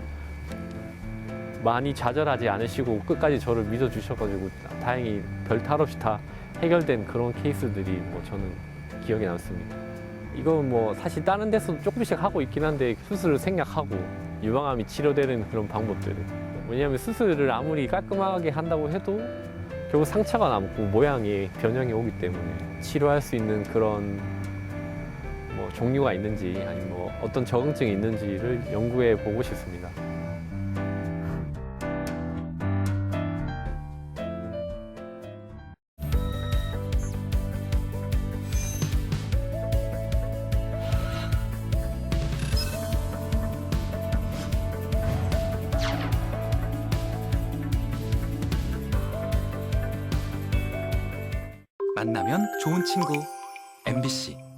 많이 좌절하지 않으시고 끝까지 저를 믿어주셔가지고 다행히 별 탈 없이 다 해결된 그런 케이스들이 뭐 저는 기억에 남습니다. 이건 뭐 사실 다른 데서도 조금씩 하고 있긴 한데 수술을 생략하고 유방암이 치료되는 그런 방법들을 왜냐하면 수술을 아무리 깔끔하게 한다고 해도 결국 상처가 남고 모양이 변형이 오기 때문에 치료할 수 있는 그런 뭐 종류가 있는지 아니면 뭐 어떤 적응증이 있는지를 연구해 보고 싶습니다. 만나면 좋은 친구 MBC